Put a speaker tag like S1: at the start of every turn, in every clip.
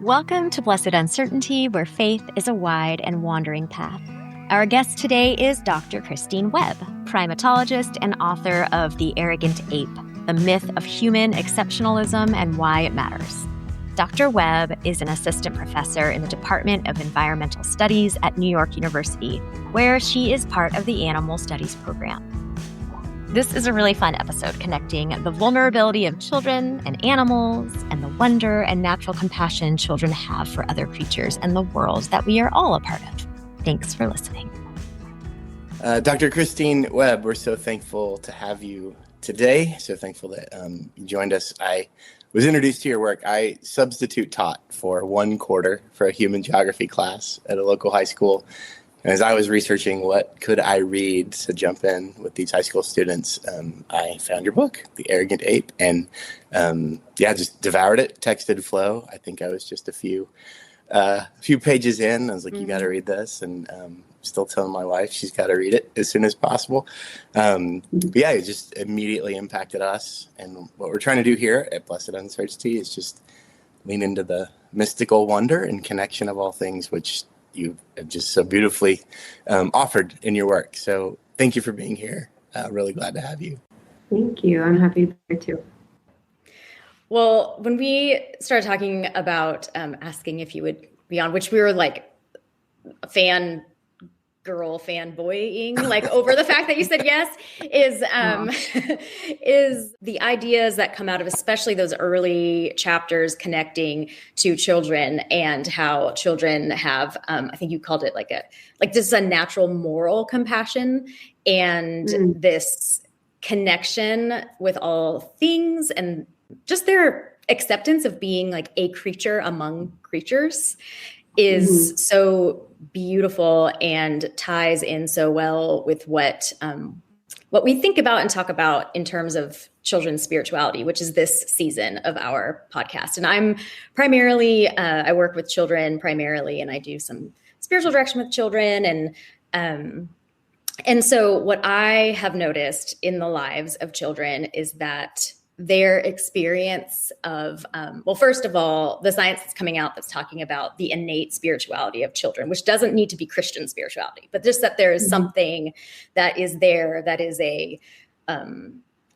S1: Welcome to Blessed Uncertainty, where faith is a wide and wandering path. Our guest today is Dr. Christine Webb, primatologist and author of The Arrogant Ape, The Myth of Human Exceptionalism and Why It Matters. Dr. Webb is an assistant professor in the Department of Environmental Studies at New York University, where she is part of the Animal Studies program. This is a really fun episode connecting the vulnerability of children and animals and the wonder and natural compassion children have for other creatures and the world that we are all a part of. Thanks for listening.
S2: Dr. Christine Webb, we're so thankful to have you today. So thankful that you joined us. I was introduced to your work. I substitute taught for 1 quarter for a human geography class at a local high school. As I was researching what could I read to jump in with these high school students, I found your book, The Arrogant Ape, and just devoured it, texted Flo. I think I was just a few pages in. I was like, you got to read this, and still telling my wife she's got to read it as soon as possible. It just immediately impacted us, and what we're trying to do here at Blessed Uncertainty is just lean into the mystical wonder and connection of all things, which you have just so beautifully offered in your work. So thank you for being here. Really glad to have you.
S3: Thank you. I'm happy to be here too.
S4: Well, when we started talking about asking if you would be on, which we were like fanboying like over the fact that you said yes, is the ideas that come out of especially those early chapters connecting to children and how children have, I think you called it like this is a natural moral compassion and this connection with all things and just their acceptance of being like a creature among creatures is so beautiful and ties in so well with what we think about and talk about in terms of children's spirituality, which is this season of our podcast. And I'm primarily, I work with children primarily, and I do some spiritual direction with children. And so what I have noticed in the lives of children is that their experience of, first of all, the science that's coming out that's talking about the innate spirituality of children, which doesn't need to be Christian spirituality, but just that there is something that is there that is a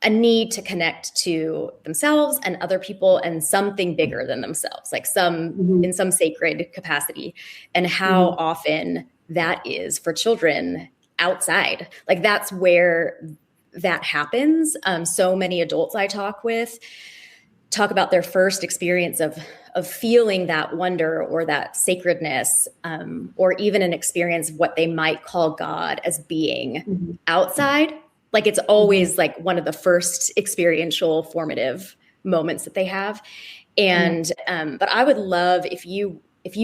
S4: need to connect to themselves and other people and something bigger than themselves, like in some sacred capacity, and how often that is for children outside. Like that's where that happens. So many adults I talk with talk about their first experience of feeling that wonder or that sacredness, or even an experience of what they might call God as being outside. Like it's always like one of the first experiential formative moments that they have. And, but I would love if you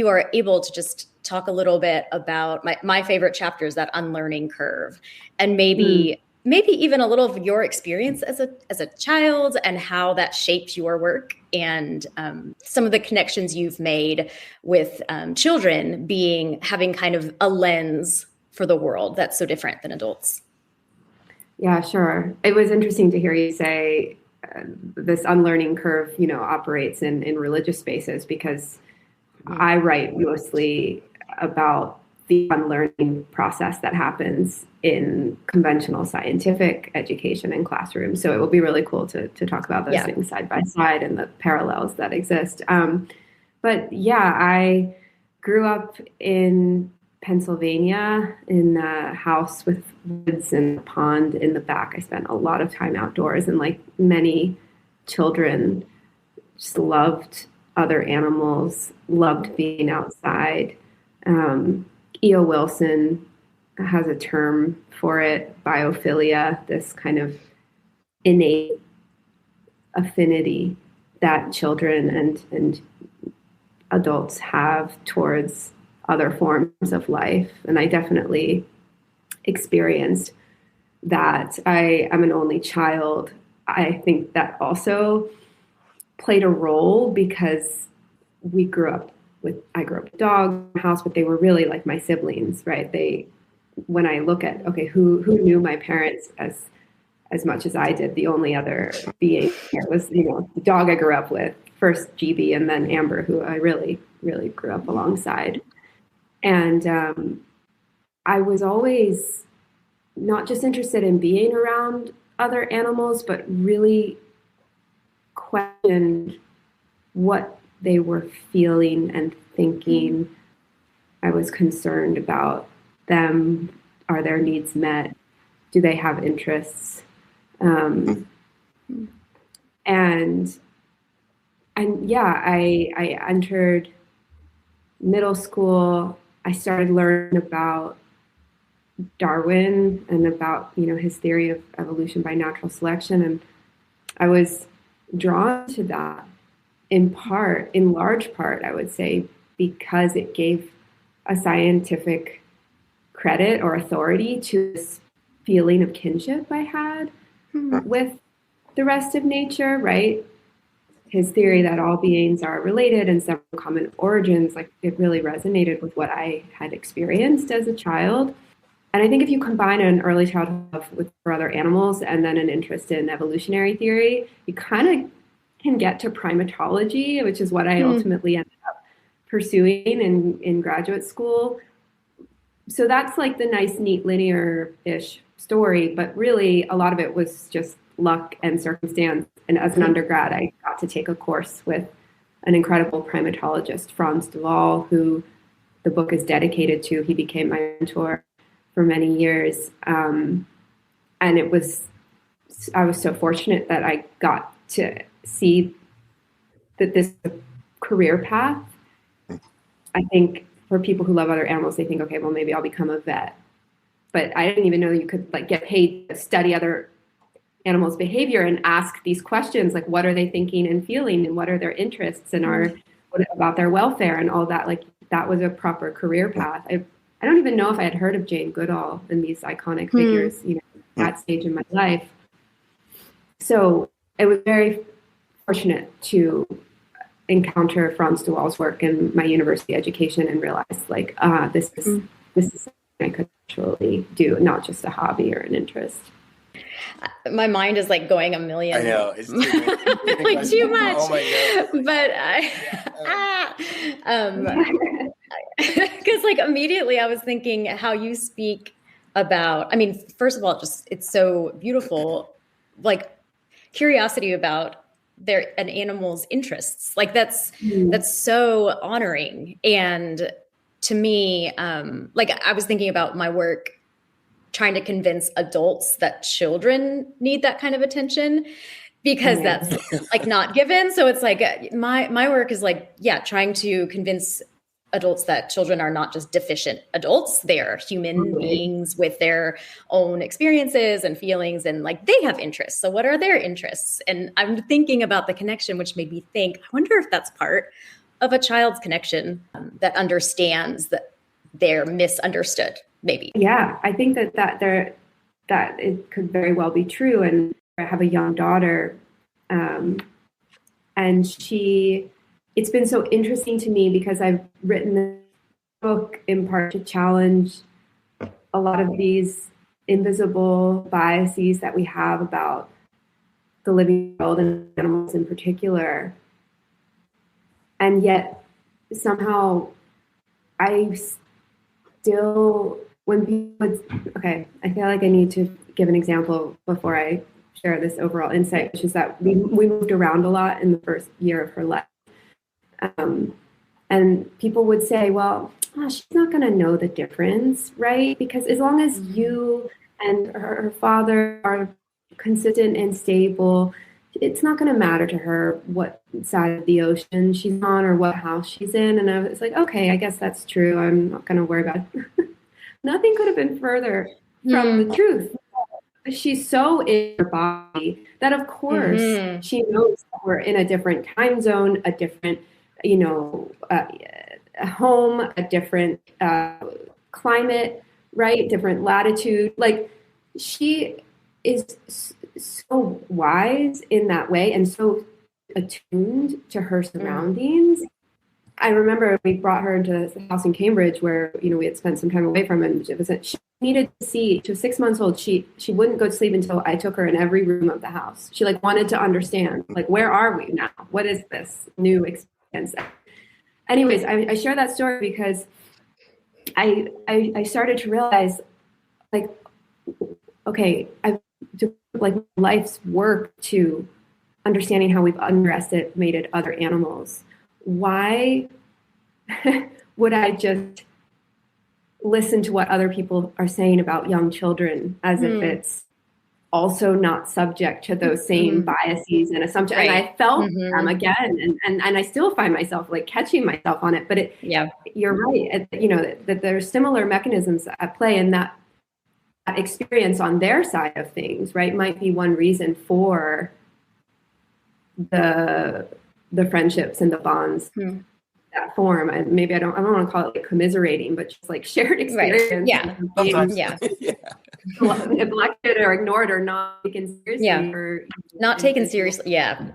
S4: are able to just talk a little bit about my favorite chapter is that unlearning curve, and maybe even a little of your experience as a child and how that shaped your work and some of the connections you've made with children having kind of a lens for the world that's so different than adults.
S3: Yeah, sure. It was interesting to hear you say this unlearning curve, operates in religious spaces, because I write mostly about the unlearning process that happens in conventional scientific education and classrooms. So it will be really cool to talk about those things side by side and the parallels that exist. I grew up in Pennsylvania in a house with woods and a pond in the back. I spent a lot of time outdoors, and like many children, just loved other animals, loved being outside. E.O. Wilson has a term for it, biophilia, this kind of innate affinity that children and adults have towards other forms of life. And I definitely experienced that. I am an only child. I think that also played a role because I grew up with a dog in the house, but they were really like my siblings, right? When I look at, who knew my parents as much as I did, the only other being here was, the dog I grew up with first GB and then Amber, who I really, really grew up alongside. And I was always not just interested in being around other animals, but really questioned what they were feeling and thinking. I was concerned about them. Are their needs met? Do they have interests? And yeah, I entered middle school. I started learning about Darwin and about, his theory of evolution by natural selection. And I was drawn to that in large part, I would say, because it gave a scientific credit or authority to this feeling of kinship I had with the rest of nature, right? His theory that all beings are related and several common origins, like it really resonated with what I had experienced as a child. And I think if you combine an early childhood love for other animals and then an interest in evolutionary theory, you kind of can get to primatology, which is what I ultimately ended up pursuing in graduate school. So that's like the nice, neat, linear-ish story, but really a lot of it was just luck and circumstance. And as an undergrad, I got to take a course with an incredible primatologist, Franz de Waal, who the book is dedicated to. He became my mentor for many years. And I was so fortunate that I got to see that this career path. I think for people who love other animals, they think, okay, well, maybe I'll become a vet. But I didn't even know you could get paid to study other animals' behavior and ask these questions, like what are they thinking and feeling, and what are their interests, and what about their welfare and all that. Like that was a proper career path. I don't even know if I had heard of Jane Goodall and these iconic figures, at that stage in my life. So I was very fortunate to encounter Franz de Waal's work in my university education and realize this is something I could actually do, not just a hobby or an interest.
S4: My mind is going a million.
S2: I know, it's too much.
S4: Too much.
S2: Oh my God.
S4: But because immediately I was thinking how you speak about, first of all, it's so beautiful, curiosity about an animal's interests. That's so honoring. And to me, I was thinking about my work trying to convince adults that children need that kind of attention, because that's not given. So it's my work is trying to convince adults that children are not just deficient adults. They are human beings with their own experiences and feelings, and they have interests. So what are their interests? And I'm thinking about the connection, which made me think, I wonder if that's part of a child's connection that understands that they're misunderstood, maybe.
S3: Yeah, I think that it could very well be true. And I have a young daughter, and it's been so interesting to me because I've written this book in part to challenge a lot of these invisible biases that we have about the living world and animals in particular. And yet somehow I still, when people, I feel like I need to give an example before I share this overall insight, which is that we moved around a lot in the first year of her life. And people would say, well, she's not going to know the difference, right? Because as long as you and her father are consistent and stable, it's not going to matter to her what side of the ocean she's on or what house she's in. And I was like, okay, I guess that's true. I'm not going to worry about it. Nothing could have been further from the truth. She's so in her body that, of course, she knows that we're in a different time zone, a different, a home, a different climate, right? Different latitude. She is so wise in that way and so attuned to her surroundings I remember we brought her into the house in Cambridge where, we had spent some time away from him. She needed to see, she was 6 months old. She wouldn't go to sleep until I took her in every room of the house. She wanted to understand, where are we now? What is this new experience? Anyways, I share that story because I started to realize, okay, I've life's work to understanding how we've underestimated other animals. Why would I just listen to what other people are saying about young children as if it's also not subject to those same biases and assumptions? Right. And I felt them again, and I still find myself catching myself on it. But you're right, that there's similar mechanisms at play, and that experience on their side of things, right, might be one reason for the friendships and the bonds that form. And maybe I don't want to call it commiserating, but just shared experience.
S4: Right. Yeah.
S3: Neglected or ignored or not taken seriously. Or
S4: not taken seriously. Yeah.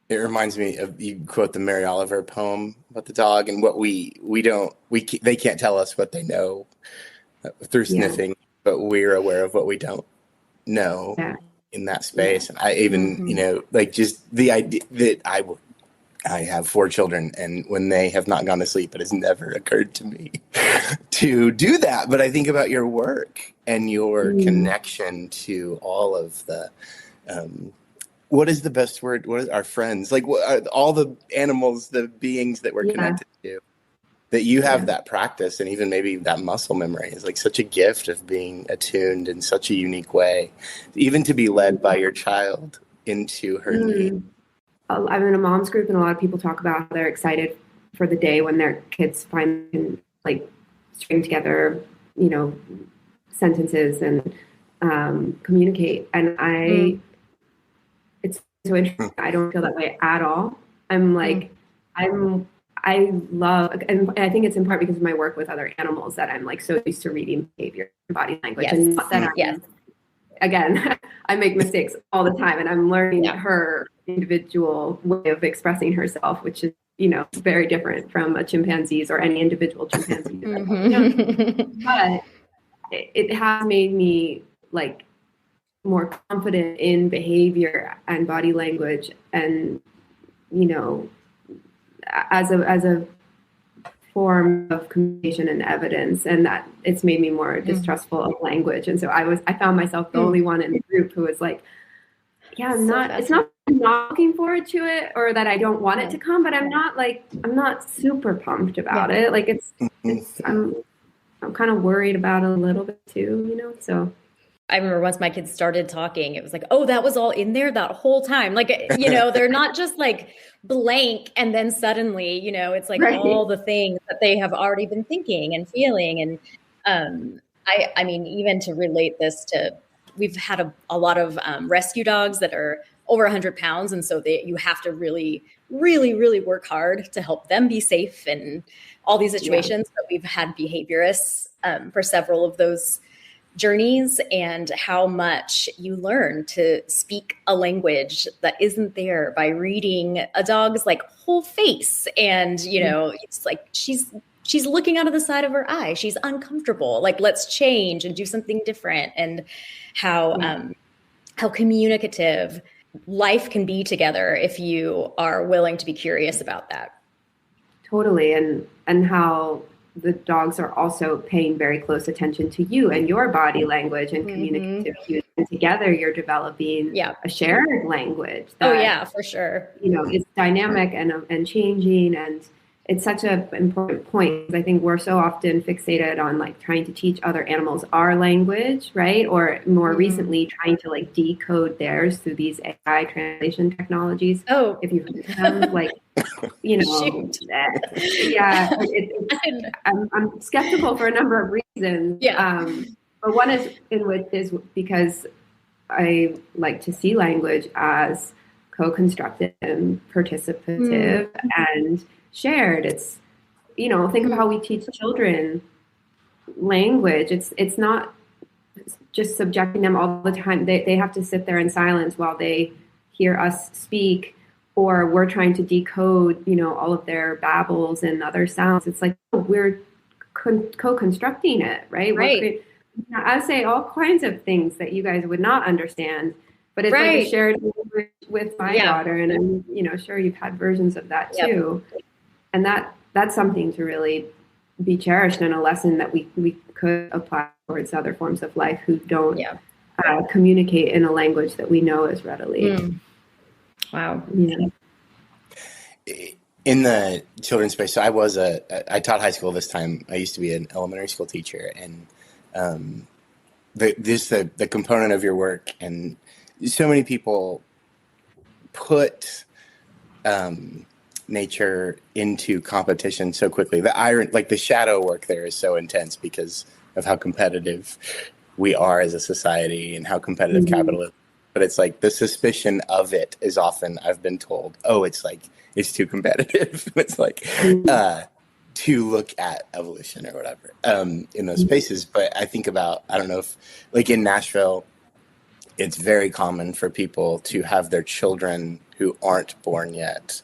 S2: It reminds me of, you quote the Mary Oliver poem about the dog, and what they can't tell us what they know through sniffing, but we're aware of what we don't know in that space. And I even, just the idea that I have 4 children, and when they have not gone to sleep, it has never occurred to me to do that. But I think about your work and your connection to all of the, what is the best word? What is our friends? All the animals, the beings that we're connected to, that you have that practice, and even maybe that muscle memory is such a gift of being attuned in such a unique way, even to be led by your child into her need.
S3: I'm in a mom's group, and a lot of people talk about how they're excited for the day when their kids finally can string together, sentences and communicate. And it's so interesting. I don't feel that way at all. I love, and I think it's in part because of my work with other animals that I'm so used to reading behavior and body language. And not that again, I make mistakes all the time, and I'm learning her individual way of expressing herself, which is, very different from a chimpanzee's or any individual chimpanzee. But it has made me more confident in behavior and body language, and, as a form of communication and evidence, and that it's made me more distrustful of language. And so I found myself the only one in the group who was it's not looking forward to it, or that I don't want it to come, but I'm not super pumped about it. I'm kind of worried about it a little bit too, so.
S4: I remember once my kids started talking, it was oh, that was all in there that whole time. They're not just blank, and then suddenly, it's all the things that they have already been thinking and feeling. And I mean, even to relate this to, we've had a lot of rescue dogs that are over 100 pounds. And so you have to really, really, really work hard to help them be safe in all these situations. But we've had behaviorists for several of those journeys, and how much you learn to speak a language that isn't there by reading a dog's whole face. And, it's she's looking out of the side of her eye. She's uncomfortable. Let's change and do something different. And how communicative life can be together if you are willing to be curious about that.
S3: Totally. And how the dogs are also paying very close attention to you and your body language and communicative cues. And together you're developing a shared language that,
S4: for sure.
S3: Is dynamic and changing. And it's such an important point, because I think we're so often fixated on trying to teach other animals our language, right? Or more recently trying to decode theirs through these AI translation technologies. Oh, if you've heard of them, I'm skeptical for a number of reasons. But one is because I like to see language as co-constructive and participative and shared. It's, think of how we teach children language. It's not just subjecting them all the time. They have to sit there in silence while they hear us speak, or we're trying to decode, all of their babbles and other sounds. It's like, oh, we're co-constructing it, right?
S4: Right.
S3: I would say all kinds of things that you guys would not understand, but it's like a shared language with my daughter, and I'm, sure you've had versions of that too, and that's something to really be cherished, and a lesson that we could apply towards other forms of life who don't communicate in a language that we know as readily.
S4: Wow.
S3: Yeah.
S2: In the children's space, so I taught high school this time. I used to be an elementary school teacher, and the component of your work, and so many people put nature into competition so quickly. The iron, like the shadow work there is so intense because of how competitive we are as a society and how competitive capitalism. But it's like the suspicion of it is often, I've been told, oh, it's like, it's too competitive. It's like to look at evolution or whatever in those spaces. But I think about, I don't know if, like in Nashville, it's very common for people to have their children who aren't born yet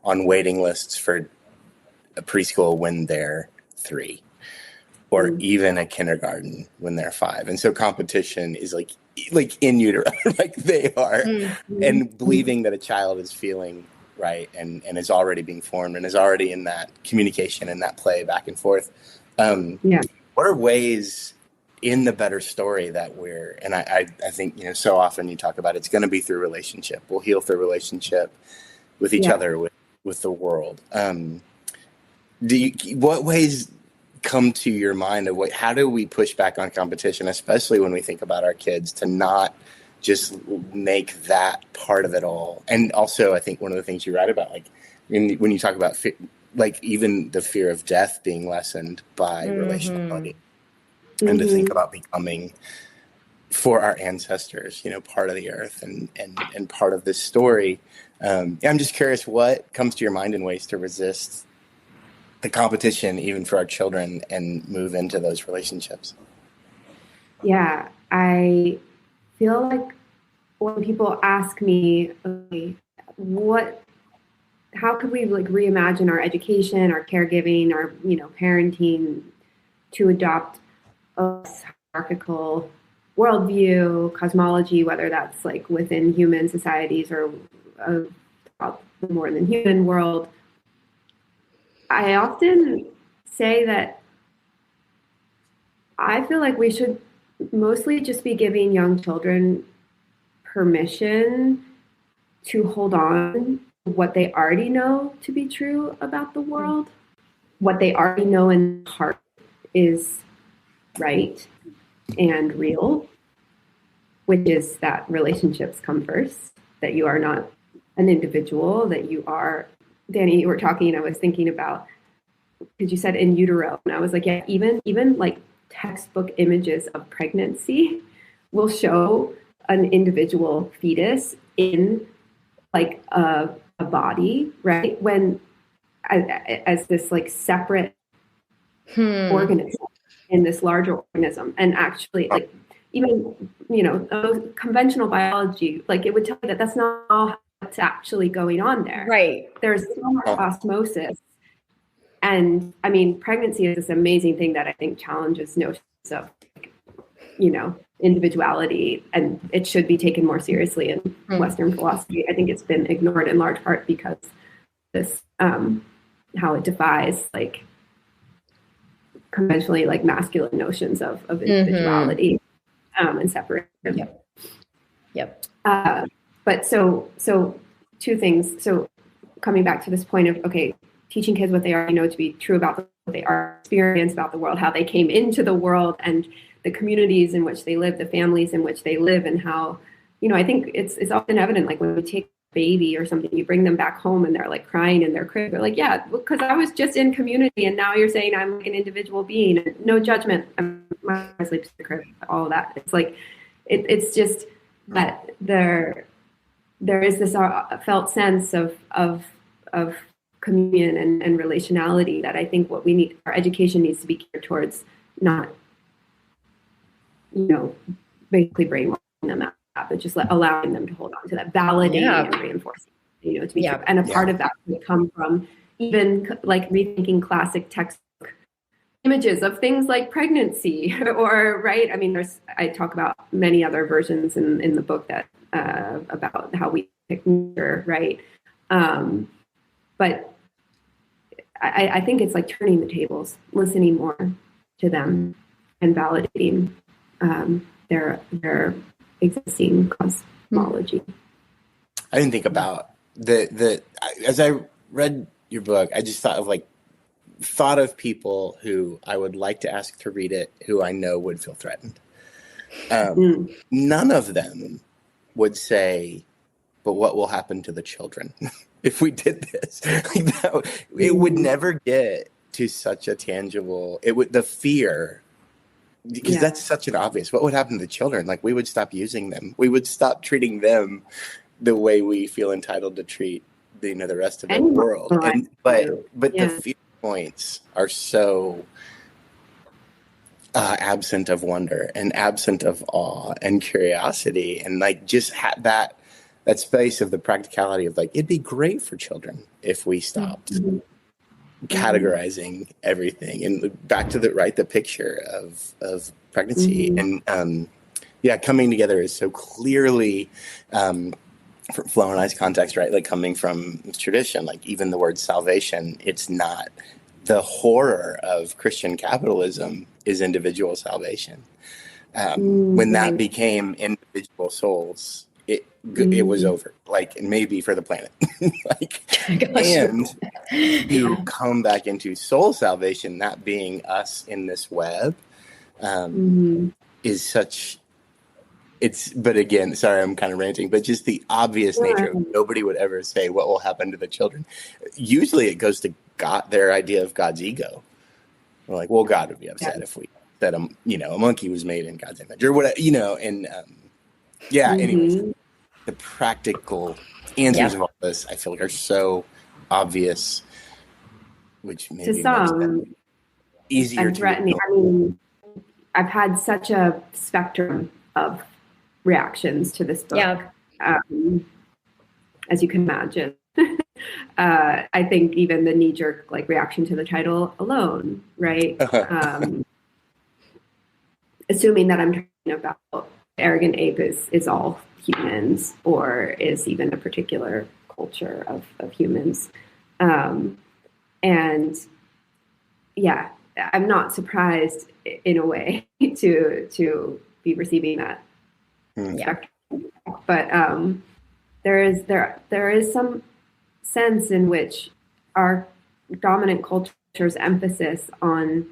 S2: on waiting lists for a preschool when they're 3, or even a kindergarten when they're 5. And so competition is like in utero, like they are, and believing that a child is feeling right and is already being formed and is already in that communication and that play back and forth. What are ways in the better story that and I think, so often you talk about it's going to be through relationship. We'll heal through relationship with each other, with the world. What ways come to your mind of how do we push back on competition, especially when we think about our kids, to not just make that part of it all? And also, I think one of the things you write about, like when you talk about like even the fear of death being lessened by relationality, and to think about becoming for our ancestors, part of the earth and part of this story. I'm just curious what comes to your mind in ways to resist the competition, even for our children, and move into those relationships.
S3: Yeah, I feel like when people ask me, okay, how could we reimagine our education, our caregiving, our parenting to adopt a hierarchical worldview, cosmology, whether that's within human societies or the more than human world, I often say that I feel like we should mostly just be giving young children permission to hold on to what they already know to be true about the world, what they already know in their heart is right and real, which is that relationships come first, that you are not an individual, that you are, Danny, you were talking, I was thinking about, because you said in utero, and I was like, yeah, even textbook images of pregnancy will show an individual fetus in a body, right? When as this separate organism in this larger organism, and actually even conventional biology, it would tell you that that's not all what's actually going on there.
S4: Right.
S3: There's so much osmosis. And I mean, pregnancy is this amazing thing that I think challenges notions of, individuality, and it should be taken more seriously in Western philosophy. I think it's been ignored in large part because this, how it defies conventionally masculine notions of individuality and separation.
S4: Yep.
S3: But so two things. So coming back to this point of, okay, teaching kids what they already know to be true about what they are experience about the world, how they came into the world, and the communities in which they live, the families in which they live, and how, I think it's often evident, when we take a baby or something, you bring them back home and they're crying in their crib. They're yeah, because I was just in community, and now you're saying I'm an individual being, and no judgment. My sleeps in the crib, all of that. It's it's just that there is this felt sense of communion and relationality that I think what we need, our education needs to be geared towards, not, basically brainwashing them out, but just allowing them to hold on to that, validating and reinforcing. to be true. And a part of that would come from even like rethinking classic textbook images of things like pregnancy, or right. I mean, I talk about many other versions in the book that about how we pick nature, right? But I think it's like turning the tables, listening more to them, and validating their existing cosmology.
S2: I didn't think about the as I read your book, I just thought of people who I would like to ask to read it, who I know would feel threatened. None of them would say, but what will happen to the children if we did this? It would never get to such a tangible, the fear, because that's such an obvious, what would happen to the children? Like, we would stop using them. We would stop treating them the way we feel entitled to treat the rest of the world. But the fear points are so absent of wonder and absent of awe and curiosity, and like just that space of the practicality of like, it'd be great for children if we stopped categorizing everything, and back to the picture of pregnancy. And coming together is so clearly for Flo and I's context, right? Like, coming from tradition, like even the word salvation, it's not the horror of Christian capitalism is individual salvation. When that became individual souls, it was over, like, maybe for the planet. And to come back into soul salvation, that being us in this web, is such. But again, sorry, I'm kind of ranting, but just the obvious nature of nobody would ever say what will happen to the children. Usually it goes to God, their idea of God's ego. We're like, well, God would be upset if we said, a monkey was made in God's image or whatever, and anyways, the practical answers of all this, I feel like, are so obvious, which maybe makes them easier to
S3: threatening. I mean, I've had such a spectrum of reactions to this book, as you can imagine. I think even the knee-jerk reaction to the title alone, right? Assuming that I'm talking about Arrogant Ape is all humans, or is even a particular culture of humans. And I'm not surprised in a way to be receiving that spectrum. But there is some sense in which our dominant culture's emphasis on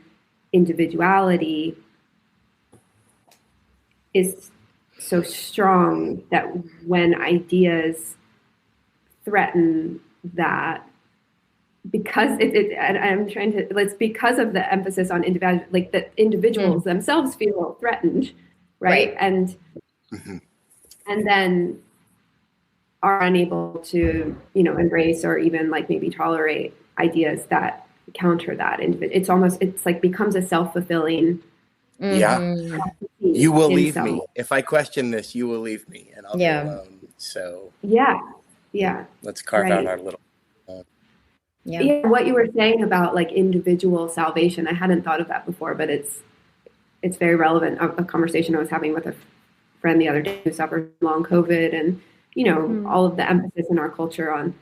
S3: individuality is so strong that when ideas threaten that, because it's because of the emphasis on individual, like that individuals themselves feel threatened, right? And then are unable to, embrace or even maybe tolerate ideas that counter that. It's like becomes a self-fulfilling.
S2: You will leave me. If I question this, you will leave me and I'll be alone. So let's carve out our little.
S3: What you were saying about individual salvation, I hadn't thought of that before, but it's very relevant. A conversation I was having with a friend the other day who suffered long COVID, and all of the emphasis in our culture on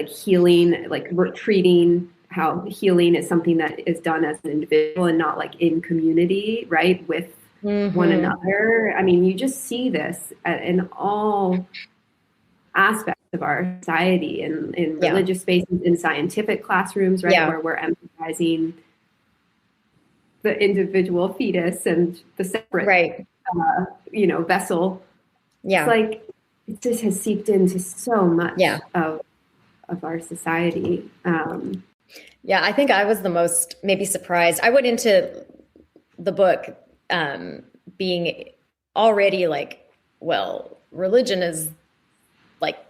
S3: healing, we're treating how healing is something that is done as an individual and not in community, right, with one another. I mean, you just see this in all aspects of our society, in religious spaces, in scientific classrooms, right, where we're emphasizing the individual fetus and the separate, vessel. It's it just has seeped into so much of our society.
S4: I think I was the most maybe surprised. I went into the book being already religion is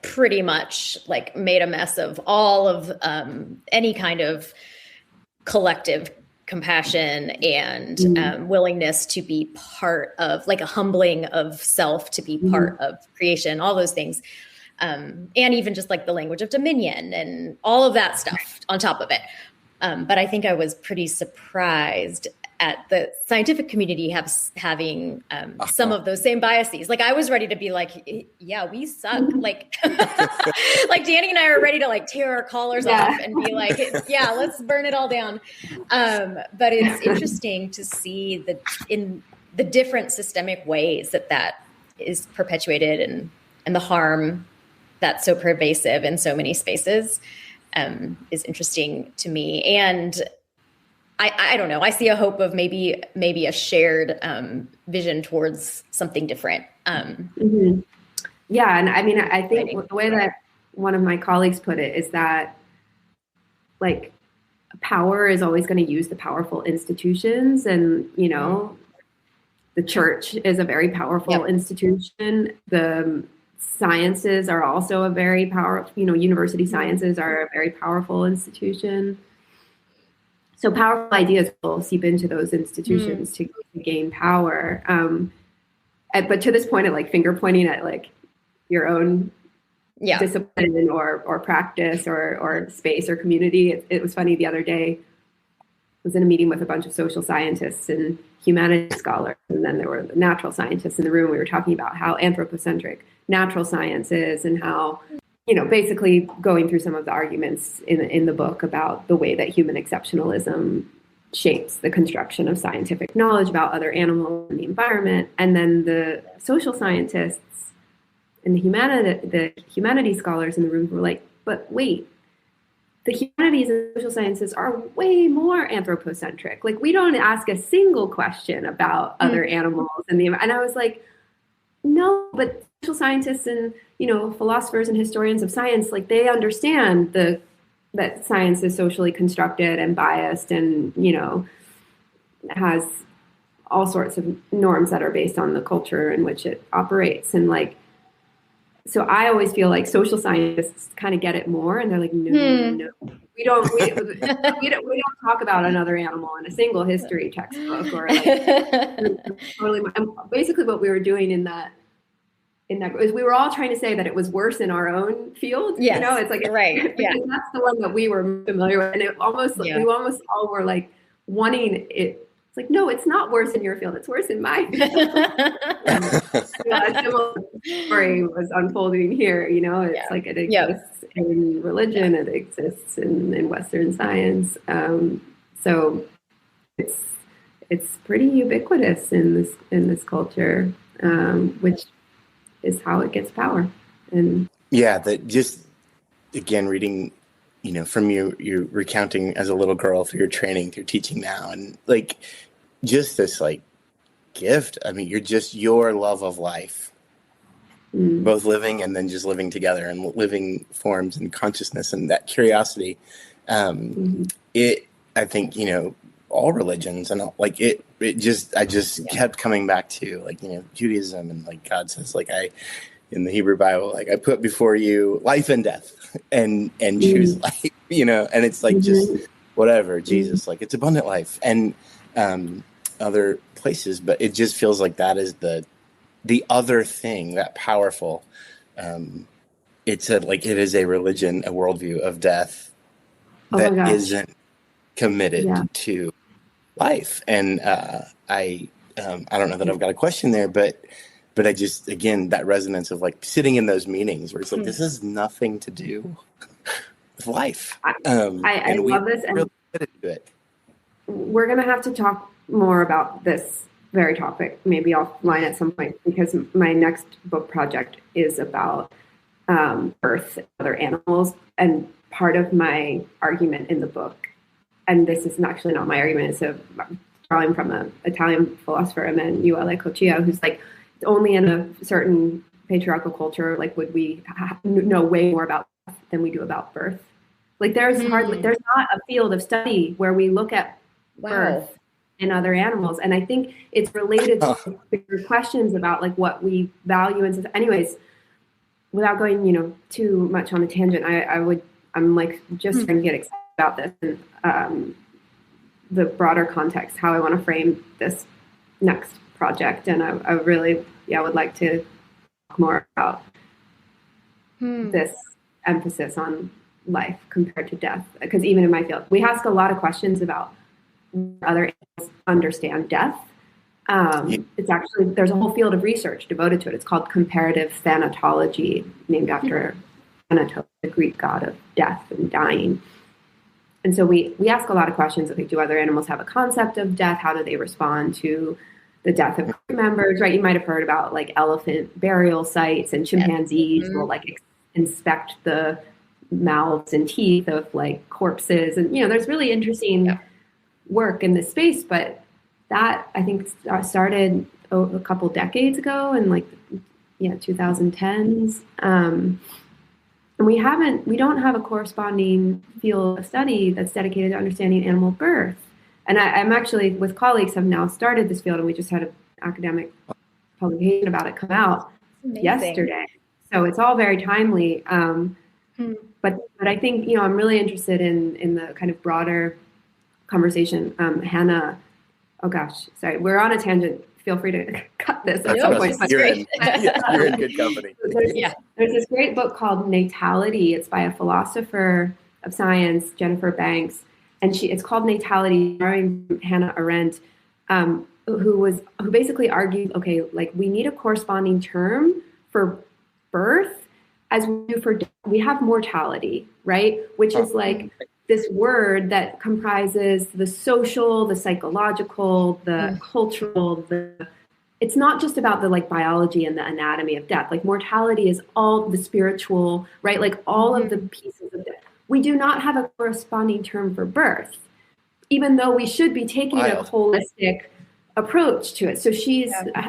S4: pretty much made a mess of all of any kind of collective compassion and willingness to be part of a humbling of self, to be part of creation, all those things. And even just like the language of dominion and all of that stuff on top of it. But I think I was pretty surprised at the scientific community having some of those same biases. Like I was ready to be like, yeah, we suck. Like, like Danny and I are ready to like tear our collars off and be like, yeah, let's burn it all down. But it's interesting to see in the different systemic ways that is perpetuated and the harm that's so pervasive in so many spaces is interesting to me. And I don't know. I see a hope of maybe a shared vision towards something different.
S3: Yeah, and I mean, I think the way that one of my colleagues put it is that, like, power is always going to use the powerful institutions, and the church is a very powerful institution. The sciences are also a very powerful. University sciences are a very powerful institution. So powerful ideas will seep into those institutions to gain power. But to this point of like finger pointing at like your own discipline or practice or space or community. It was funny the other day, I was in a meeting with a bunch of social scientists and humanities scholars, and then there were the natural scientists in the room. We were talking about how anthropocentric natural science is and how, basically going through some of the arguments in the book about the way that human exceptionalism shapes the construction of scientific knowledge about other animals and the environment. And then the social scientists and the humanities scholars in the room were like, but wait, the humanities and social sciences are way more anthropocentric. Like, we don't ask a single question about other animals and I was like, no, but social scientists and philosophers and historians of science, like, they understand that science is socially constructed and biased and has all sorts of norms that are based on the culture in which it operates. And like, so I always feel like social scientists kind of get it more, and they're like, no, we don't talk about another animal in a single history textbook or like totally. And basically, what we were doing in that is we were all trying to say that it was worse in our own field.
S4: Yes,
S3: it's like
S4: right. Yeah,
S3: that's the one that we were familiar with, and it almost we almost all were like wanting it. It's like, no, it's not worse in your field. It's worse in my field. A similar story was unfolding here. It's like it exists in religion. It exists in Western science. So it's pretty ubiquitous in this culture, which is how it gets power. And
S2: that just, again, reading, from you recounting as a little girl through your training, through teaching now, and like just this like gift. I mean, your love of life, both living and then just living together and living forms and consciousness and that curiosity. I think, all religions and like I just kept coming back to like, Judaism, and like God says, like in the Hebrew Bible, like I put before you life and death and choose life, and it's like just whatever, Jesus, like it's abundant life and other places, but it just feels like that is the other thing that powerful. It is a religion, a worldview of death that isn't committed to life. And I don't know that I've got a question there, but I just, again, that resonance of like sitting in those meetings where it's like, this has nothing to do with life.
S3: I love this. And
S2: really committed to it.
S3: We're going to have to talk more about this very topic, maybe offline at some point, because my next book project is about Earth and other animals. And part of my argument in the book, and this is actually not my argument, it's drawing from an Italian philosopher, Emanuele Cochia, who's like, only in a certain patriarchal culture, like, would we know way more about death than we do about birth? Like, there's not a field of study where we look at birth in other animals. And I think it's related to bigger questions about like what we value. And anyways, without going, too much on a tangent, I'm like just trying to get excited about this and the broader context, how I want to frame this next project. And I really, would like to talk more about this emphasis on life compared to death. Because even in my field, we ask a lot of questions about other animals understand death. It's actually, there's a whole field of research devoted to it. It's called comparative thanatology, named after Thanatos, the Greek god of death and dying. And so we ask a lot of questions. Okay, do other animals have a concept of death? How do they respond to the death of crew members, right? You might have heard about like elephant burial sites, and chimpanzees will like inspect the mouths and teeth of like corpses. And, there's really interesting work in this space, but that I think started a couple decades ago in 2010s. And we don't have a corresponding field of study that's dedicated to understanding animal birth. And I'm actually, with colleagues, have now started this field, and we just had an academic publication about it come out yesterday. So it's all very timely. But I think, I'm really interested in the kind of broader conversation. Hannah, oh gosh, sorry, we're on a tangent. Feel free to cut this at some point.
S2: You're in good company.
S3: There's this great book called Natality. It's by a philosopher of science, Jennifer Banks, and it's called Natality, starring Hannah Arendt, who basically argued, okay, like we need a corresponding term for birth as we do for death. We have mortality, right? Which is like this word that comprises the social, the psychological, the cultural, it's not just about the like biology and the anatomy of death. Like mortality is all the spiritual, right? Like all of the pieces of death. We do not have a corresponding term for birth, even though we should be taking a holistic approach to it. So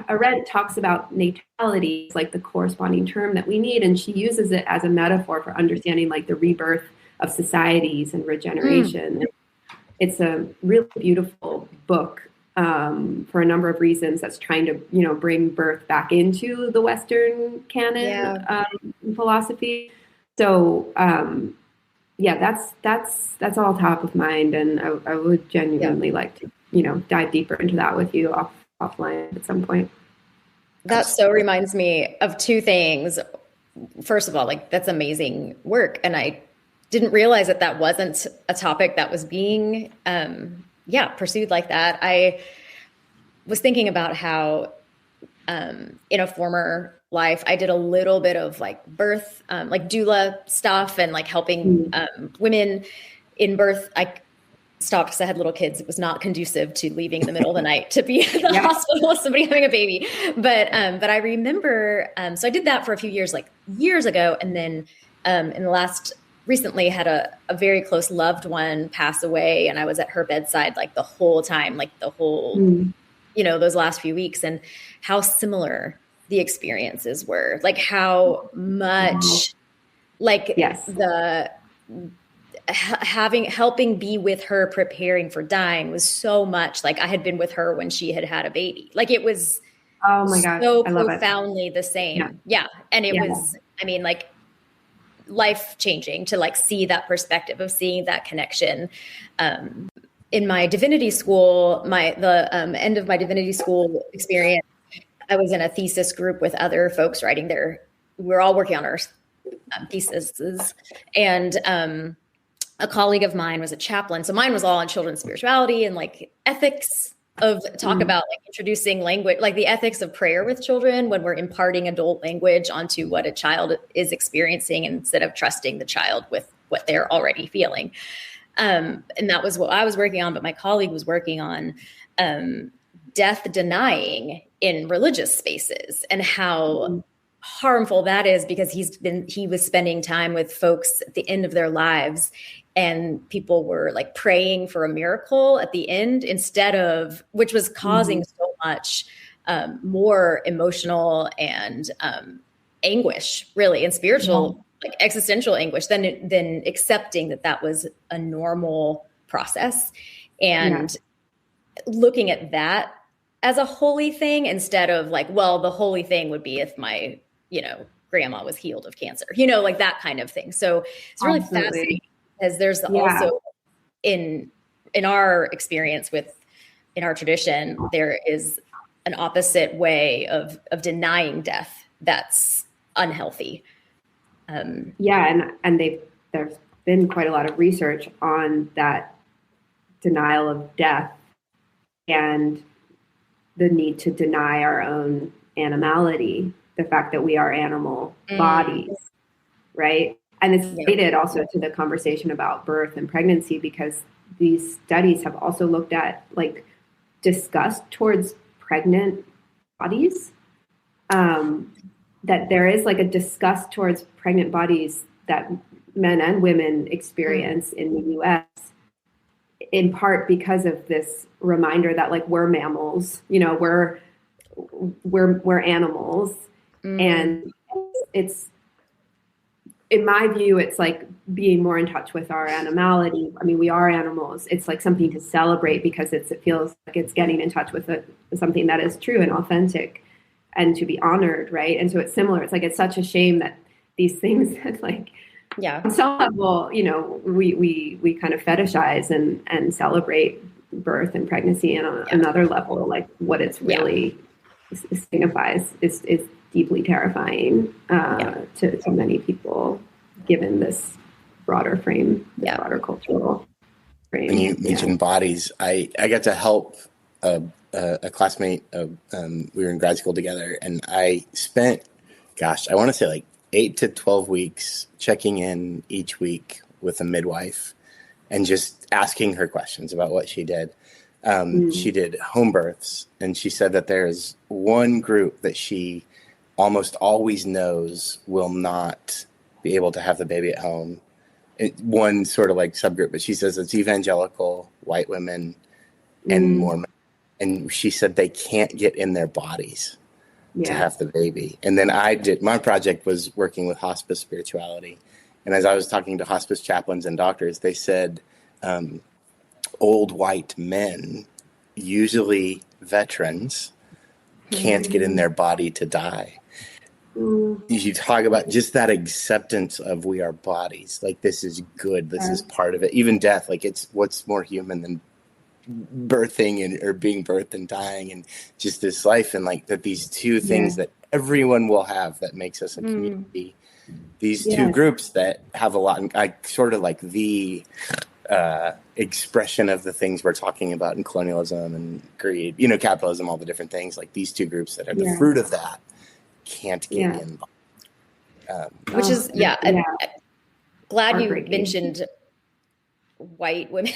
S3: Arendt talks about natality as like the corresponding term that we need. And she uses it as a metaphor for understanding like the rebirth of societies and regeneration. It's a really beautiful book for a number of reasons that's trying to, bring birth back into the Western canon philosophy. So that's all top of mind. And I would genuinely like to, dive deeper into that with you offline at some point.
S4: That so reminds me of two things. First of all, like that's amazing work. And I didn't realize that wasn't a topic that was being, pursued like that. I was thinking about how, in a former life, I did a little bit of like birth, like doula stuff and like helping women in birth. I stopped because I had little kids. It was not conducive to leaving in the middle of the night to be in the hospital with somebody having a baby. But I remember, so I did that for a few years, like years ago. And then in the recently had a very close loved one pass away, and I was at her bedside like the whole time, like the whole, those last few weeks, and how similar the experiences were, like how much like helping be with her, preparing for dying was so much like I had been with her when she had a baby. Like it was so profoundly the same. Yeah. And it was, I mean, like life changing to like see that perspective of seeing that connection. In my divinity school, the end of my divinity school experience, I was in a thesis group with other folks writing we're all working on our theses, and a colleague of mine was a chaplain. So mine was all on children's spirituality and like ethics of talk about like introducing language, like the ethics of prayer with children when we're imparting adult language onto what a child is experiencing instead of trusting the child with what they're already feeling. And that was what I was working on, but my colleague was working on death denying in religious spaces and how harmful that is, because he was spending time with folks at the end of their lives, and people were like praying for a miracle at the end instead of, which was causing so much more emotional and anguish, really, and spiritual, like existential anguish than accepting that was a normal process and looking at that as a holy thing instead of like, well, the holy thing would be if my, grandma was healed of cancer, like that kind of thing. So it's really fascinating, because there's also in our experience in our tradition, there is an opposite way of denying death that's unhealthy.
S3: There's been quite a lot of research on that denial of death and the need to deny our own animality, the fact that we are animal bodies, right? And it's related also to the conversation about birth and pregnancy, because these studies have also looked at like disgust towards pregnant bodies, that there is like a disgust towards pregnant bodies that men and women experience in the US, in part because of this reminder that like we're mammals, you know, we're animals. And it's, in my view, it's like being more in touch with our animality. I mean, we are animals. It's like something to celebrate because it feels like it's getting in touch with something that is true and authentic and to be honored, right? And so it's similar. It's like, it's such a shame that these things that like, on some level, you know, we kind of fetishize and celebrate birth and pregnancy, and on another level, like what it's really signifies is deeply terrifying to many people, given this broader frame, broader cultural frame.
S2: When you mentioned bodies, I got to help a classmate. We were in grad school together, and I spent, I want to say like 8 to 12 weeks checking in each week with a midwife and just asking her questions about what she did. She did home births, and she said that there's one group that she almost always knows will not be able to have the baby at home. One sort of like subgroup, but she says it's evangelical white women and Mormon. And she said they can't get in their bodies to have the baby. And then my project was working with hospice spirituality. And as I was talking to hospice chaplains and doctors, they said old white men, usually veterans, can't get in their body to die. You talk about just that acceptance of we are bodies. Like, this is good. This is part of it. Even death, like, it's what's more human than birthing or being birthed and dying, and just this life, and like that these two things that everyone will have that makes us a community. These two groups that have a lot, and sort of like the expression of the things we're talking about in colonialism and greed, you know, capitalism, all the different things. Like these two groups that are the fruit of that can't get in.
S4: Which is, glad you mentioned white women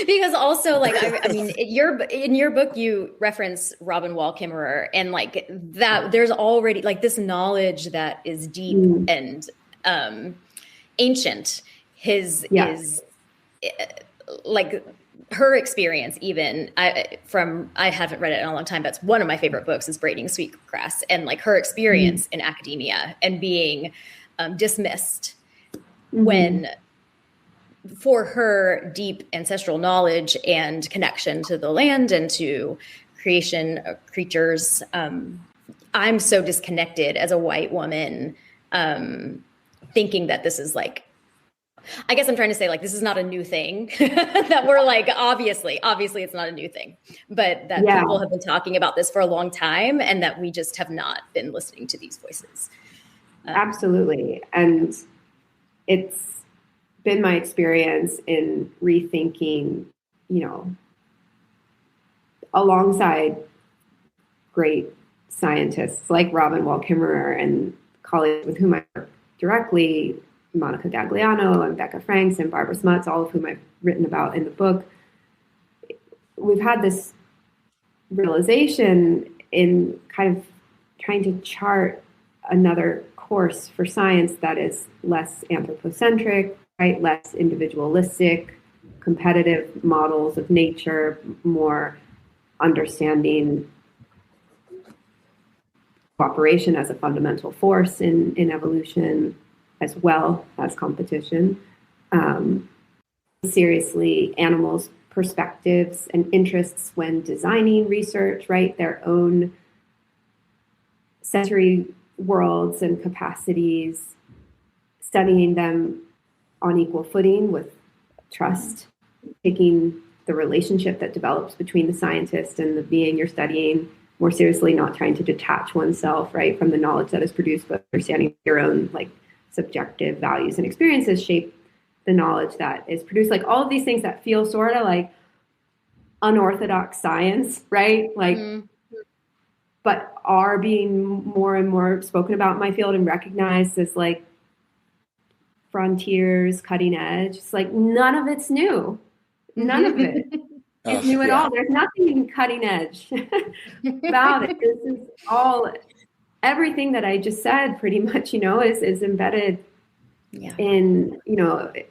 S4: because also like I mean in your book you reference Robin Wall Kimmerer, and like that there's already like this knowledge that is deep and ancient. Is like her experience, even I haven't read it in a long time, but it's one of my favorite books is Braiding Sweetgrass, and like her experience in academia and being dismissed when for her deep ancestral knowledge and connection to the land and to creation of creatures. I'm so disconnected as a white woman, thinking that this is like, I guess I'm trying to say like, this is not a new thing that we're like, obviously it's not a new thing, but that people have been talking about this for a long time and that we just have not been listening to these voices.
S3: Absolutely. And it's been my experience in rethinking, you know, alongside great scientists like Robin Wall Kimmerer and colleagues with whom I work directly, Monica Gagliano and Becca Franks and Barbara Smuts, all of whom I've written about in the book. We've had this realization in kind of trying to chart another course for science that is less anthropocentric, right? Less individualistic, competitive models of nature, more understanding cooperation as a fundamental force in evolution, as well as competition. Seriously, animals' perspectives and interests when designing research, right? Their own sensory worlds and capacities, studying them on equal footing with trust, taking the relationship that develops between the scientist and the being you're studying more seriously, not trying to detach oneself, right, from the knowledge that is produced, but understanding your own like subjective values and experiences shape the knowledge that is produced. Like all of these things that feel sort of like unorthodox science, right? Like, but are being more and more spoken about in my field and recognized as like frontiers, cutting edge. It's like none of it's new. None of it is new at all. There's nothing cutting edge about it. This is all, everything that I just said pretty much, is embedded in,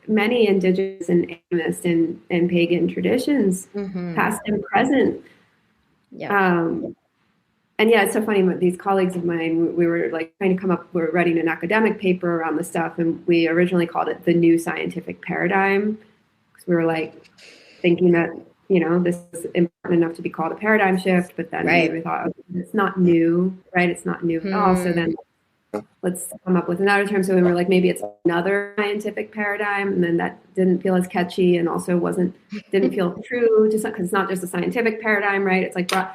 S3: many indigenous and animist and pagan traditions, past and present. And yeah, it's so funny. These colleagues of mine, we were like trying to come up, we were writing an academic paper around this stuff, and we originally called it the new scientific paradigm, because we were like thinking that, this is important enough to be called a paradigm shift, but then we thought, okay, it's not new, right? It's not new at all. So then let's come up with another term. So we were like, maybe it's another scientific paradigm, and then that didn't feel as catchy, and also didn't feel true, just because it's not just a scientific paradigm, right? It's like broad.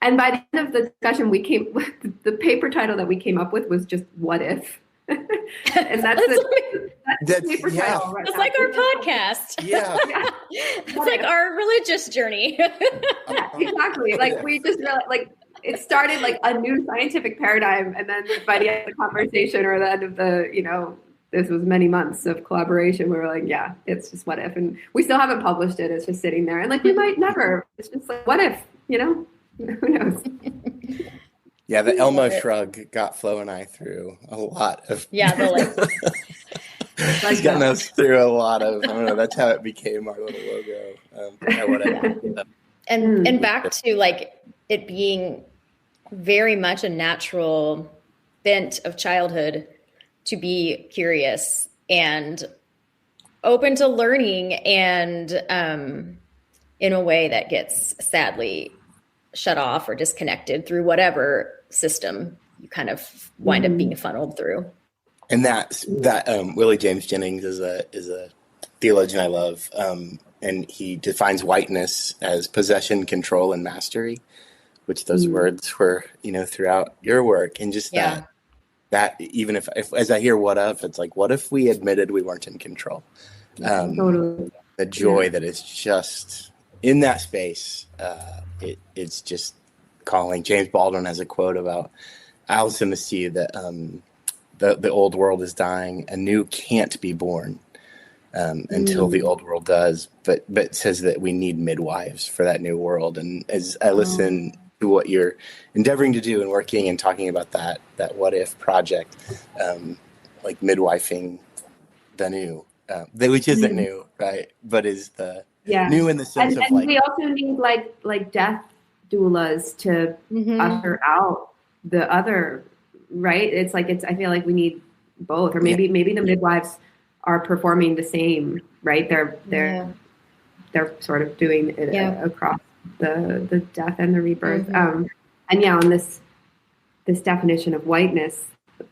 S3: And by the end of the discussion, the paper title that we came up with was just "What If," and that's the paper title. Right,
S4: it's like our podcast.
S2: Yeah,
S4: it's like our religious journey.
S3: Yeah, exactly. Like we just realized, like it started like a new scientific paradigm, and then by the end of the conversation or the end of the, this was many months of collaboration, we were like, yeah, it's just what if, and we still haven't published it. It's just sitting there, and like we might never. It's just like what if, Who knows?
S2: Yeah, the Elmo shrug got Flo and I through a lot of.
S4: Yeah,
S2: It's gotten us through a lot of. I don't know. That's how it became our little logo.
S4: And back to like it being very much a natural bent of childhood to be curious and open to learning, and in a way that gets sadly shut off or disconnected through whatever system you kind of wind up being funneled through.
S2: And that Willie James Jennings is a theologian I love, and he defines whiteness as possession, control, and mastery, which those words were throughout your work, and just that even if as I hear what if, it's like what if we admitted we weren't in control,
S3: totally.
S2: The joy that is just in that space. It's just calling. James Baldwin has a quote about Alice in the Sea that the old world is dying, a new can't be born until the old world does. But says that we need midwives for that new world. And as I listen to what you're endeavoring to do and working and talking about that what if project, like midwifing the new, which isn't new, right? But is the new in the sense of like.
S3: We also need like death doulas to usher out the other, right? It's like I feel like we need both, or maybe the midwives are performing the same, right? They're sort of doing it across the death and the rebirth. And on this definition of whiteness,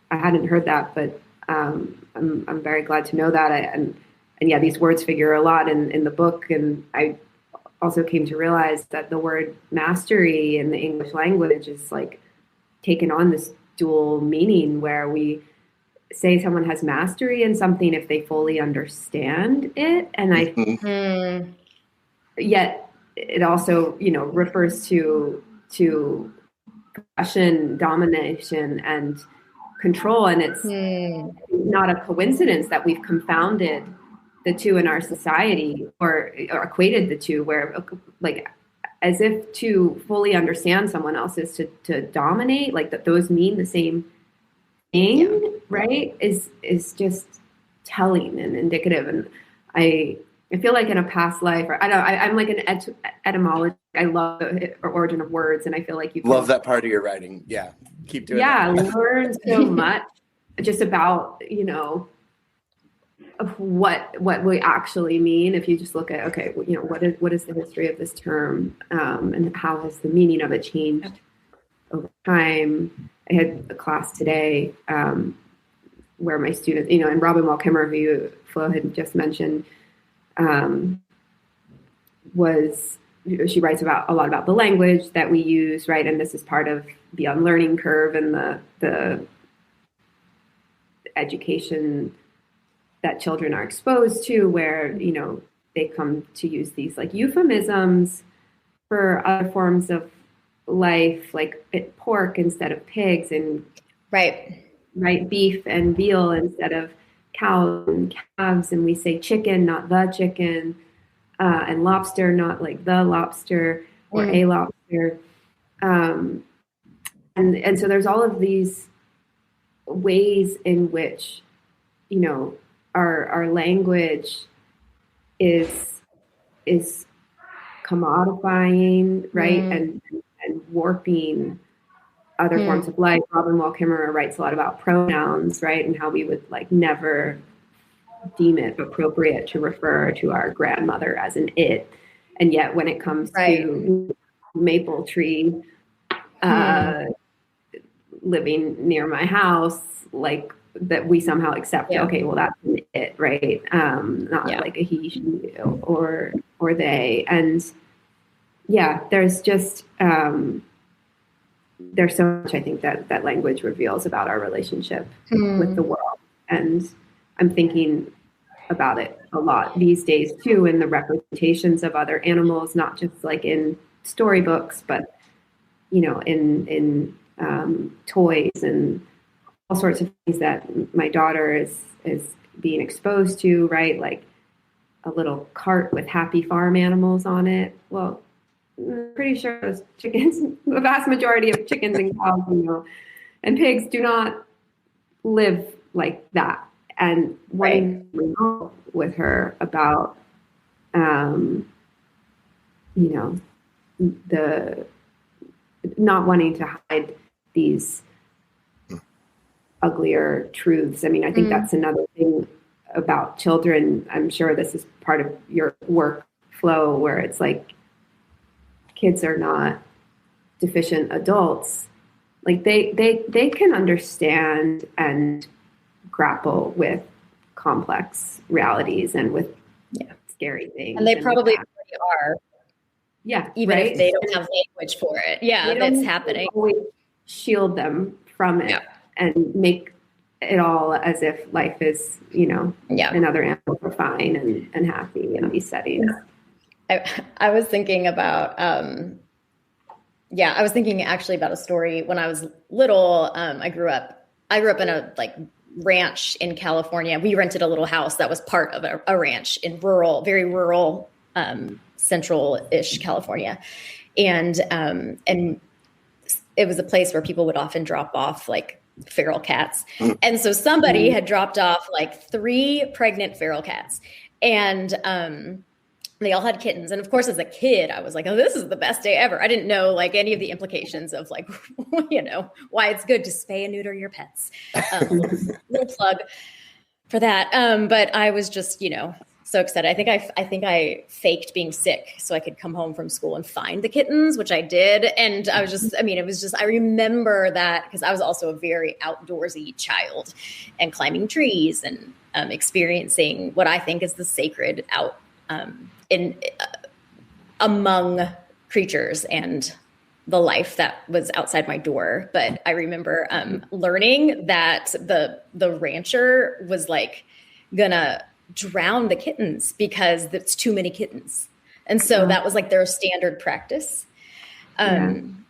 S3: I hadn't heard that, but I'm very glad to know that. And these words figure a lot in the book. And I also came to realize that the word mastery in the English language is like taken on this dual meaning, where we say someone has mastery in something if they fully understand it. And yet it also, refers to possession, domination, and control. And it's not a coincidence that we've confounded the two in our society, or equated the two, where like as if to fully understand someone else is to dominate, like that those mean the same thing, right? Is just telling and indicative. And I feel like in a past life, or I'm like an etymologist. I love the origin of words, and I feel like you
S2: love that part of your writing. Yeah, keep doing that.
S3: Learn so much just about of what we actually mean. If you just look at what is the history of this term, and how has the meaning of it changed over time. I had a class today where my students, and Robin Wall Kimmer, who Flo had just mentioned, she writes a lot about the language that we use, right? And this is part of the unlearning curve and the education that children are exposed to, where, they come to use these like euphemisms for other forms of life, like pork instead of pigs, and
S4: right,
S3: beef and veal instead of cows and calves, and we say chicken, not the chicken, and lobster, not like the lobster or a lobster, and so there's all of these ways in which our language is commodifying, right, and warping other forms of life. Robin Wall Kimmerer writes a lot about pronouns, right, and how we would like never deem it appropriate to refer to our grandmother as an it, and yet when it comes to maple tree living near my house, like that we somehow accept, okay, well that's an it, right? Not like a he, she, or they. And there's just there's so much, I think, that language reveals about our relationship with the world. And I'm thinking about it a lot these days too, in the representations of other animals, not just like in storybooks, but in toys and all sorts of things that my daughter is being exposed to, right? Like a little cart with happy farm animals on it. Well, I'm pretty sure those chickens, the vast majority of chickens and cows, and pigs do not live like that. And wanting to know with her about, the not wanting to hide these uglier truths. I mean, I think that's another thing about children. I'm sure this is part of your workflow, where it's like kids are not deficient adults. Like they can understand and grapple with complex realities and with scary things.
S4: And they probably already are.
S3: Yeah.
S4: Even if they don't have language for it. Yeah, that's happening.
S3: Always shield them from it and make it all as if life is, and other animals are fine and happy in these settings.
S4: I was thinking about, I was thinking actually about a story when I was little. I grew up in a like ranch in California. We rented a little house that was part of a ranch in very rural, central-ish California. And it was a place where people would often drop off like feral cats. And so somebody had dropped off like 3 pregnant feral cats, and they all had kittens. And of course, as a kid, I was like, oh, this is the best day ever. I didn't know like any of the implications of like, why it's good to spay and neuter your pets. Little plug for that. But I was just, so excited. I think I faked being sick so I could come home from school and find the kittens, which I did. And I was just, I remember that because I was also a very outdoorsy child and climbing trees and experiencing what I think is the sacred among creatures and the life that was outside my door. But I remember learning that the rancher was like gonna drown the kittens because it's too many kittens. And so that was like their standard practice. And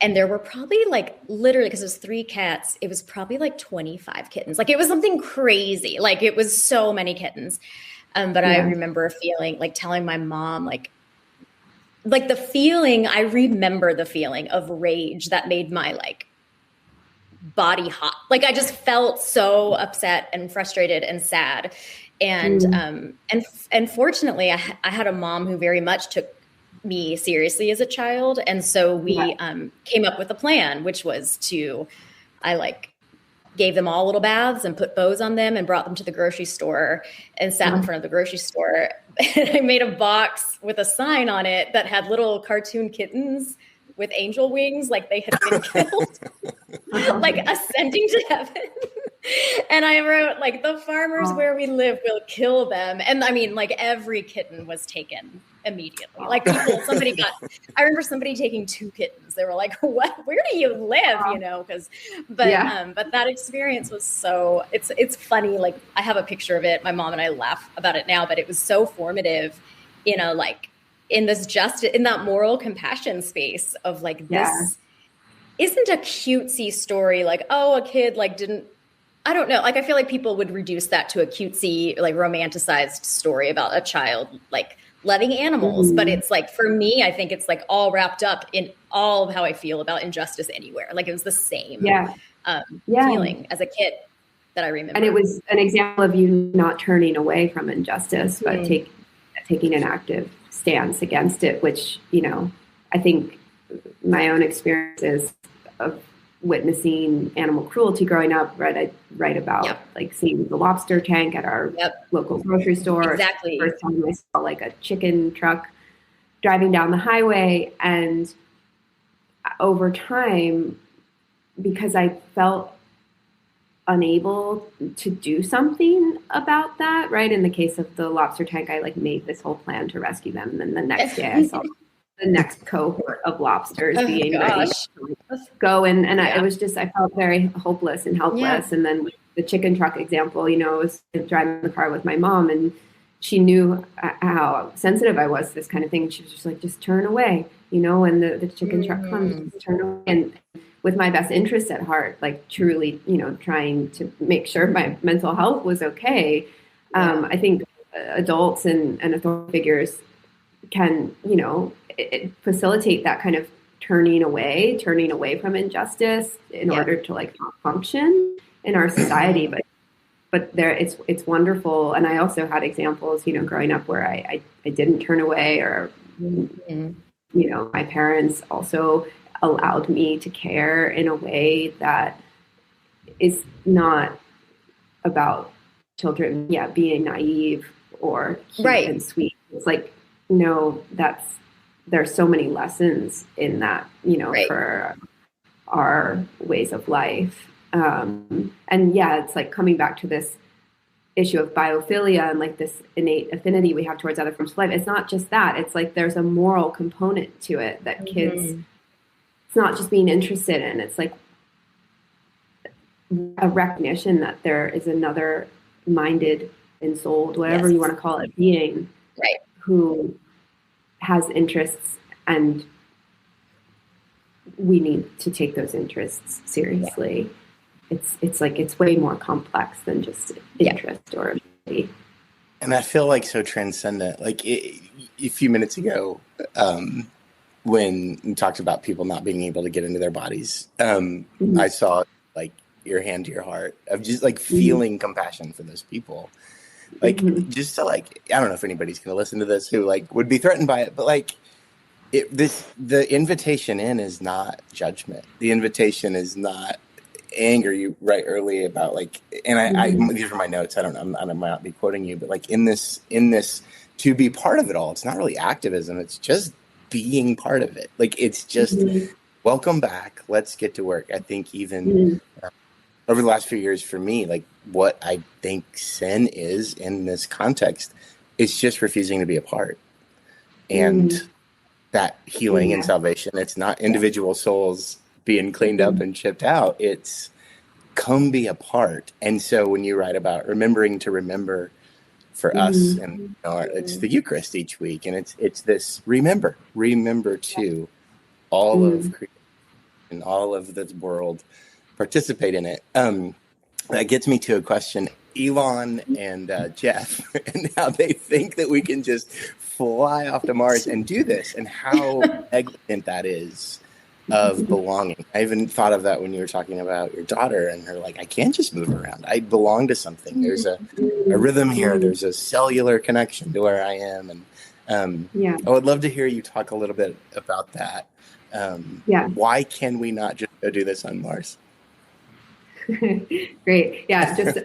S4: there were probably like literally, because it was 3 cats, it was probably like 25 kittens. Like it was something crazy. Like it was so many kittens. But I remember feeling like telling my mom, like the feeling, I remember the feeling of rage that made my like body hot. Like I just felt so upset and frustrated and sad. And fortunately I had a mom who very much took me seriously as a child. And so we came up with a plan, which was I gave them all little baths and put bows on them and brought them to the grocery store and sat in front of the grocery store. And I made a box with a sign on it that had little cartoon kittens with angel wings, like they had been killed, like ascending to heaven. And I wrote, like, the farmers where we live will kill them. And I mean, like, every kitten was taken immediately. Like, I remember somebody taking 2 kittens. They were like, what, where do you live? You know, but that experience was so, it's funny. Like, I have a picture of it. My mom and I laugh about it now, but it was so formative, you know, like in that moral compassion space of like, this isn't a cutesy story. Like, oh, a kid like I don't know. Like, I feel like people would reduce that to a cutesy, like romanticized story about a child, like loving animals. But it's like, for me, I think it's like all wrapped up in all of how I feel about injustice anywhere. Like, it was the same feeling as a kid that I remember.
S3: And it was an example of you not turning away from injustice, but taking an active stance against it, which, you know, I think my own experiences of witnessing animal cruelty growing up, I write about like seeing the lobster tank at our local grocery store.
S4: Exactly.
S3: First time I saw like a chicken truck driving down the highway. And over time, because I felt unable to do something about that, right? In the case of the lobster tank, I like made this whole plan to rescue them. And then the next day I saw the next cohort of lobsters being ready to go. And it was just, I felt very hopeless and helpless. And then with the chicken truck example, you know, I was driving the car with my mom and she knew how sensitive I was to this kind of thing. She was just like, just turn away, you know, and the chicken truck comes, just turn away. And with my best interests at heart, like truly, you know, trying to make sure my mental health was okay. I think adults and authority figures can, you know, facilitate that kind of turning away from injustice in order to like function in our society. But there, it's wonderful. And I also had examples, you know, growing up where I didn't turn away, or, you know, my parents also allowed me to care in a way that is not about children, being naive or cute and sweet. It's like, no, there's so many lessons in that, you know, for our ways of life. And it's like coming back to this issue of biophilia and like this innate affinity we have towards other forms of life. It's not just that. It's like there's a moral component to it that kids, it's not just being interested in. It's like a recognition that there is another minded, ensouled, whatever you want to call it, being who has interests, and we need to take those interests seriously. It's like, it's way more complex than just interest or ability.
S2: And I feel like so transcendent. Like a few minutes ago, when you talked about people not being able to get into their bodies, I saw like your hand to your heart of just like feeling compassion for those people. Like just to like, I don't know if anybody's going to listen to this who like would be threatened by it, but like the invitation in is not judgment. The invitation is not anger. You write early about like, and I these are my notes. I don't know. I might not be quoting you, but like in this to be part of it all, it's not really activism. It's just being part of it. Like it's just welcome back. Let's get to work. I think even over the last few years for me, like what I think sin is in this context, it's just refusing to be a part. And that healing and salvation, it's not individual souls being cleaned up and chipped out. It's come be a part. And so when you write about remembering to remember for us, and it's the Eucharist each week, and it's this remember to all of creation and all of this world, participate in it. That gets me to a question. Elon and Jeff, and how they think that we can just fly off to Mars and do this, and how negligent that is of belonging. I even thought of that when you were talking about your daughter and her, like, I can't just move around. I belong to something. There's a rhythm here. There's a cellular connection to where I am. And I would love to hear you talk a little bit about that. Why can we not just go do this on Mars?
S3: Great. Yeah, just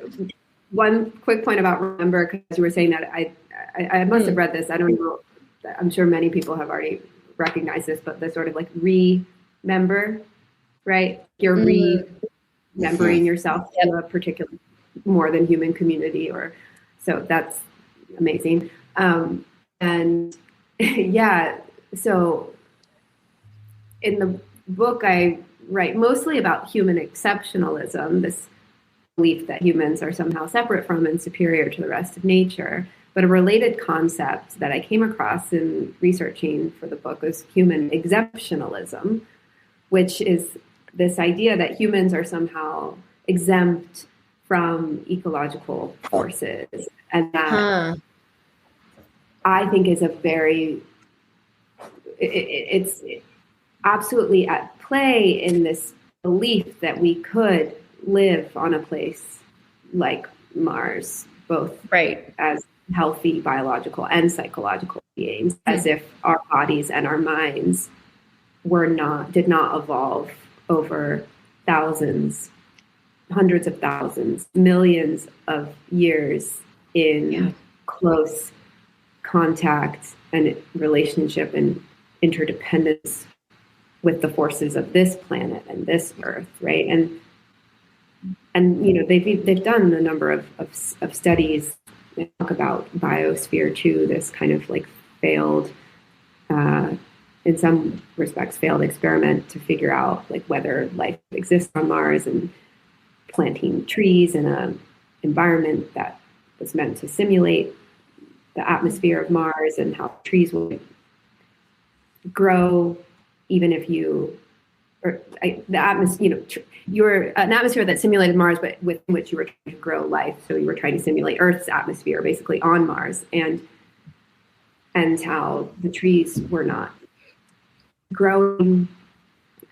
S3: one quick point about remember, because you were saying that I must have read this. I don't know. I'm sure many people have already recognized this, but the sort of like remember, right? You're remembering yourself to a particular more than human community, or so that's amazing. And yeah, so in the book, I write mostly about human exceptionalism, this belief that humans are somehow separate from and superior to the rest of nature. But a related concept that I came across in researching for the book was human exceptionalism, which is this idea that humans are somehow exempt from ecological forces. And that I think is it's absolutely at play in this belief that we could live on a place like Mars, both as healthy biological and psychological beings, as if our bodies and our minds did not evolve over thousands, hundreds of thousands, millions of years in close contact and relationship and interdependence with the forces of this planet and this Earth, right? And you know, they've done a number of studies. They talk about Biosphere 2, this kind of like failed, in some respects, failed experiment to figure out like whether life exists on Mars, and planting trees in an environment that was meant to simulate the atmosphere of Mars and how trees would grow even if the atmosphere, you're an atmosphere that simulated Mars, but with which you were trying to grow life. So you were trying to simulate Earth's atmosphere, basically on Mars, and how the trees were not growing.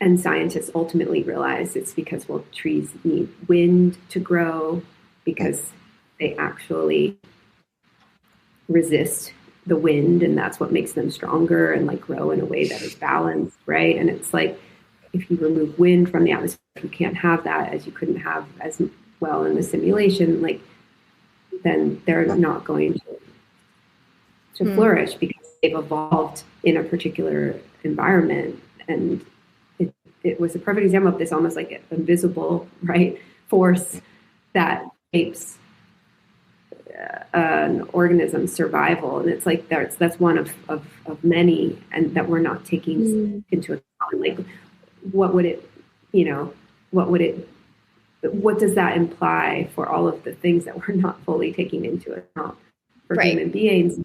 S3: And scientists ultimately realized it's because, well, trees need wind to grow because they actually resist the wind, and that's what makes them stronger and like grow in a way that is balanced, right? And it's like, if you remove wind from the atmosphere, you can't have that, as you couldn't have as well in the simulation, like then they're not going to flourish because they've evolved in a particular environment. And it was a perfect example of this almost like an invisible, right, force that shapes an organism's survival. And it's like that's one of many, and that we're not taking into account. Like, what does that imply for all of the things that we're not fully taking into account for human beings?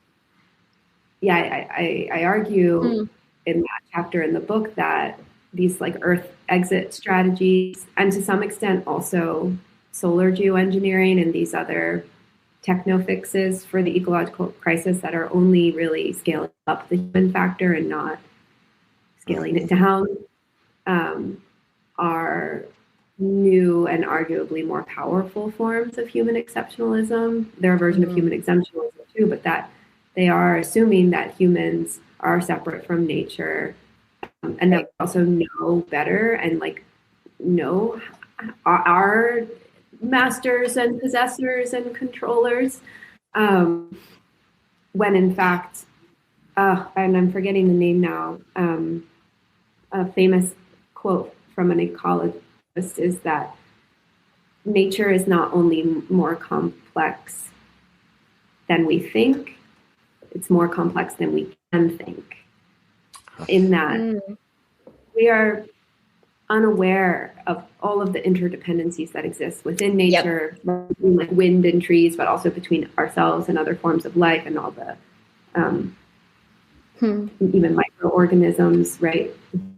S3: Yeah, I argue in that chapter in the book that these like Earth exit strategies, and to some extent also solar geoengineering and these other techno fixes for the ecological crisis that are only really scaling up the human factor and not scaling it down, are new and arguably more powerful forms of human exceptionalism. They're a version of human exemptionalism too, but that they are assuming that humans are separate from nature, and that we also know better and like know our masters and possessors and controllers, when in fact, and I'm forgetting the name now, a famous quote from an ecologist is that nature is not only more complex than we think, it's more complex than we can think. In that we are unaware of all of the interdependencies that exist within nature, between like wind and trees, but also between ourselves and other forms of life, and all the even microorganisms, right,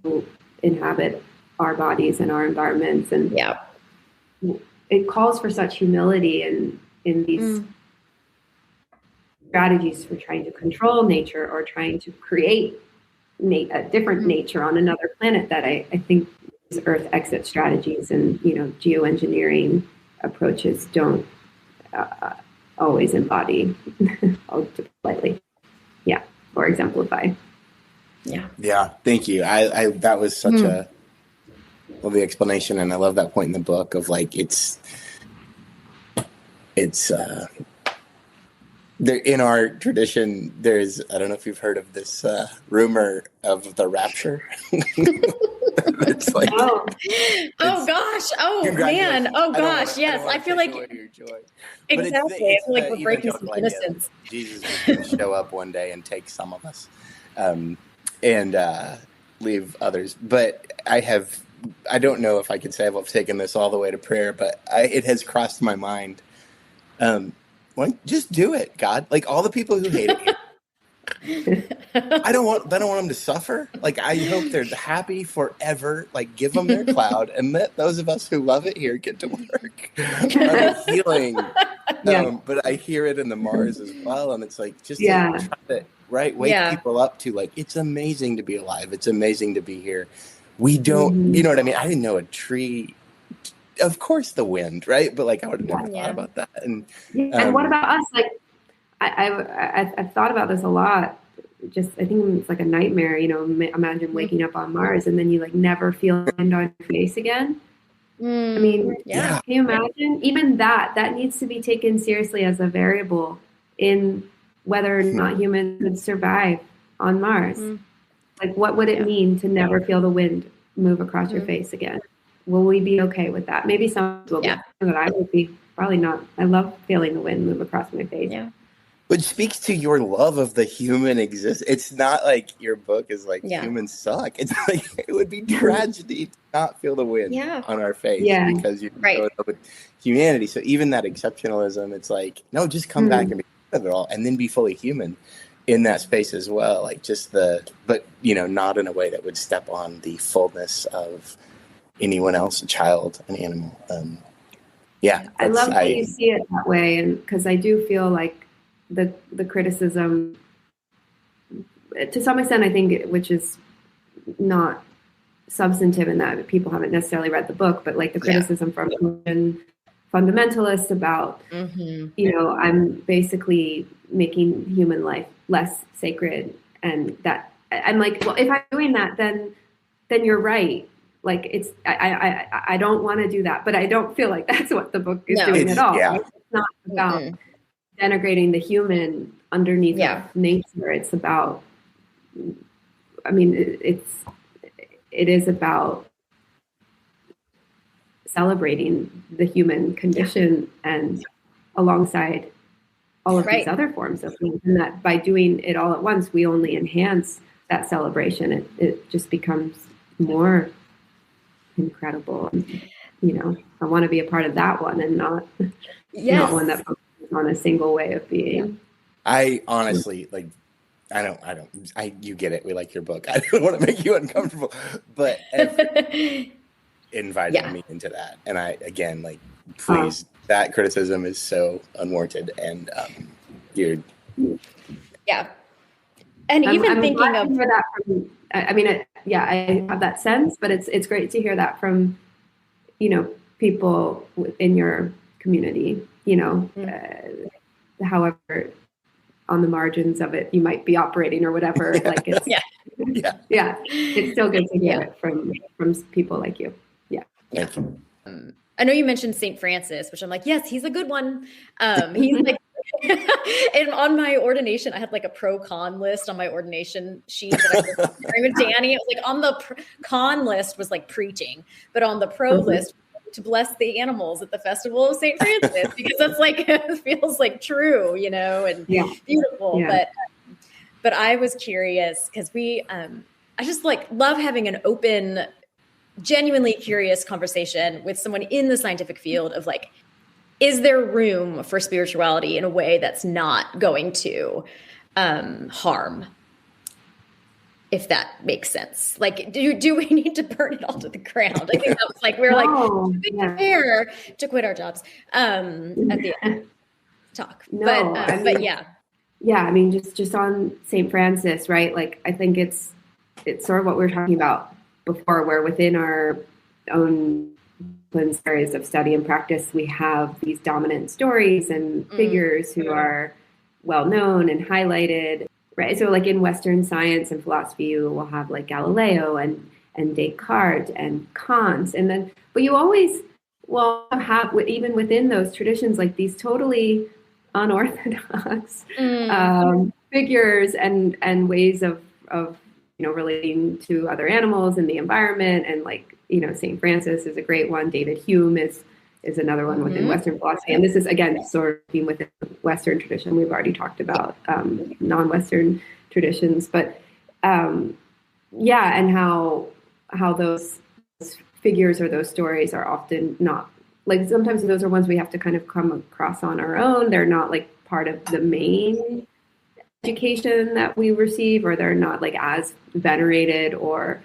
S3: who inhabit our bodies and our environments. And it calls for such humility in these strategies for trying to control nature or trying to create a different nature on another planet, that I think these Earth exit strategies and geoengineering approaches don't always embody, I'll put it politely, or exemplify.
S2: Yeah. Thank you. I that was such a lovely explanation, and I love that point in the book of like it's There, in our tradition, there's, I don't know if you've heard of this rumor of the rapture. It's like,
S4: oh gosh, oh man, oh gosh, yes. I feel like
S2: your joy.
S4: exactly.
S2: But it's
S4: Like we're breaking some innocence.
S2: Jesus is going to show up one day and take some of us, and leave others. But I don't know if I could say I've taken this all the way to prayer, but it has crossed my mind. Just do it, God. Like all the people who hate it. I don't want them to suffer. Like I hope they're happy forever. Like give them their cloud and let those of us who love it here get to work. Healing. But I hear it in the Mars as well, and it's like just to try to wake people up to like it's amazing to be alive. It's amazing to be here. We don't, you know what I mean? I didn't know a tree. Of course, the wind, right? But like I would have never thought about that. And
S3: what about us? Like I've thought about this a lot. Just I think it's like a nightmare. You know, imagine waking up on Mars and then you like never feel wind on your face again. I mean, can you imagine? Even that needs to be taken seriously as a variable in whether or not humans could survive on Mars. Like, what would it mean to never feel the wind move across your face again? Will we be okay with that? Maybe some will be, but I would be probably not. I love feeling the wind move across my face. Yeah.
S2: Which speaks to your love of the human existence. It's not like your book is like humans suck. It's like it would be tragedy to not feel the wind on our face because you're so in love with humanity. So even that exceptionalism, it's like, no, just come back and be part of it all and then be fully human in that space as well. Like just but you know, not in a way that would step on the fullness of anyone else, a child, an animal.
S3: I love that you see it that way, and because I do feel like the criticism, to some extent, I think, which is not substantive in that people haven't necessarily read the book, but like the criticism from fundamentalists about, you know, I'm basically making human life less sacred, and that I'm like, well, if I'm doing that, then you're right. Like it's, I don't want to do that, but I don't feel like that's what the book is doing at all. Right? It's not about denigrating the human underneath of nature. It's about, I mean, it is about celebrating the human condition and alongside all of these other forms of things, and that by doing it all at once, we only enhance that celebration. It just becomes more incredible. And, you know, I want to be a part of that one and not one that focuses on a single way of being.
S2: I honestly you get it. We like your book. I don't want to make you uncomfortable, but inviting me into that. And I, again, like, please, that criticism is so unwarranted. And
S4: And even thinking of
S3: that from, I mean, I have that sense, but it's great to hear that from, you know, people in your community, you know, however on the margins of it you might be operating or whatever. Like it's it's still good to hear it from people like you.
S2: Thank you.
S4: I know you mentioned St. Francis, which I'm like, yes, he's a good one. He's like, and on my ordination, I had like a pro-con list on my ordination sheet that I was with Danny. It was like on the con list was like preaching, but on the pro list to bless the animals at the festival of St. Francis, because that's like, it feels like true, you know, and beautiful. Yeah. But I was curious because I just like love having an open, genuinely curious conversation with someone in the scientific field of like, is there room for spirituality in a way that's not going to harm? If that makes sense. Like, do we need to burn it all to the ground? I think that was like, we were like, to prepare to quit our jobs at the end talk. No, but yeah.
S3: Yeah, I mean, just on St. Francis, right? Like, I think it's sort of what we were talking about before, where within our own areas of study and practice, we have these dominant stories and figures who are well known and highlighted, right? So like in Western science and philosophy, you will have like Galileo and Descartes and Kant, and then, but you always will have, even within those traditions, like these totally unorthodox figures and ways of relating to other animals and the environment. And like, St. Francis is a great one. David Hume is another one within Western philosophy. And this is, again, sort of being within Western tradition. We've already talked about non-Western traditions, but and how those figures or those stories are often not, like, sometimes those are ones we have to kind of come across on our own. They're not like part of the main education that we receive, or they're not like as venerated or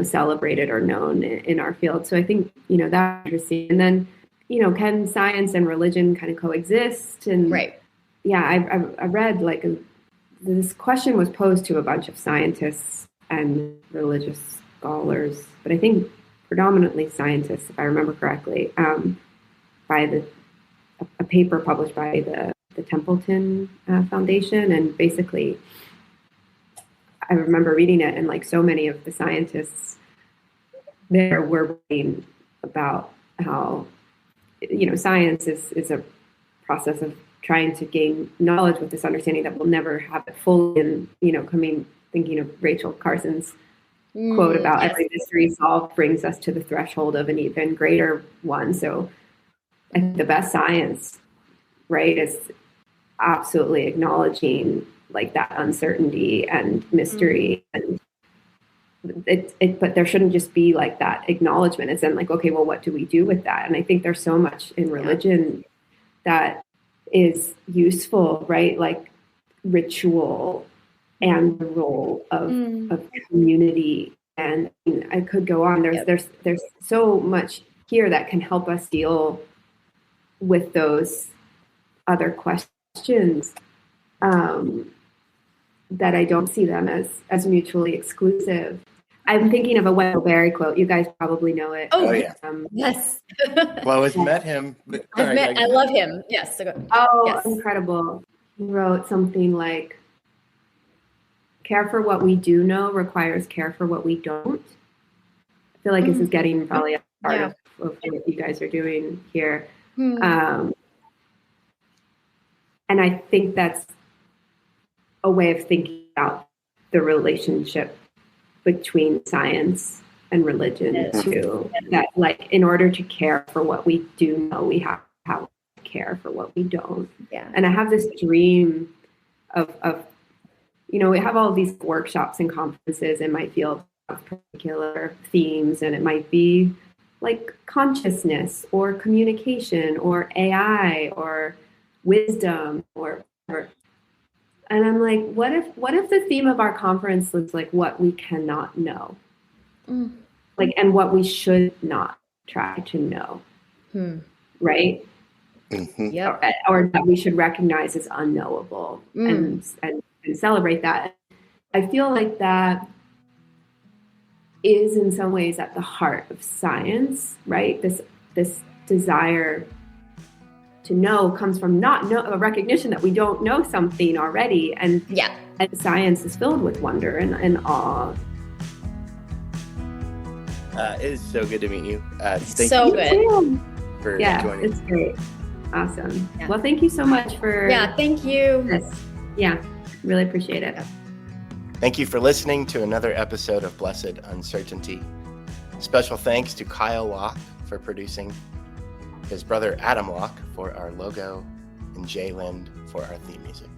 S3: celebrated or known in our field. So I think that's interesting. And then can science and religion kind of coexist? And
S4: right,
S3: I read like this question was posed to a bunch of scientists and religious scholars, but I think predominantly scientists, if I remember correctly, by a paper published by the Templeton Foundation. And basically, I remember reading it, and like so many of the scientists there were writing about how, science is a process of trying to gain knowledge with this understanding that we'll never have it fully. And, thinking of Rachel Carson's quote about every mystery solved brings us to the threshold of an even greater one. So I think the best science, right, is absolutely acknowledging like that uncertainty and mystery. And but there shouldn't just be like that acknowledgement. It's then like, okay, well, what do we do with that? And I think there's so much in religion that is useful, right? Like ritual and the role of community. And I could go on. There's so much here that can help us deal with those other questions, that I don't see them as mutually exclusive. I'm thinking of a Wendell Berry quote. You guys probably know it.
S2: Oh yeah.
S4: Yes.
S2: Well, I've met him.
S4: I love him. Yes.
S3: Yes. Incredible. He wrote something like, care for what we do know requires care for what we don't. I feel like this is getting probably a part of what you guys are doing here. And I think that's a way of thinking about the relationship between science and religion too. That like, in order to care for what we do know, we have to care for what we don't.
S4: Yeah.
S3: And I have this dream of we have all of these workshops and conferences in my field of particular themes, and it might be like consciousness or communication or AI or wisdom or whatever. And I'm like, what if the theme of our conference was like what we cannot know, like, and what we should not try to know, right?
S4: Yep.
S3: Or that we should recognize as unknowable and celebrate that. I feel like that is in some ways at the heart of science, right? This desire to know comes from a recognition that we don't know something already. And science is filled with wonder and awe.
S2: It is so good to meet you.
S4: Thank you
S3: good
S2: for joining.
S3: It's great. Awesome. Yeah. Well, thank you so much for
S4: thank you.
S3: This. Yeah, really appreciate it.
S2: Thank you for listening to another episode of Blessed Uncertainty. Special thanks to Kyle Locke for producing, his brother Adam Locke for our logo, and Jay Lind for our theme music.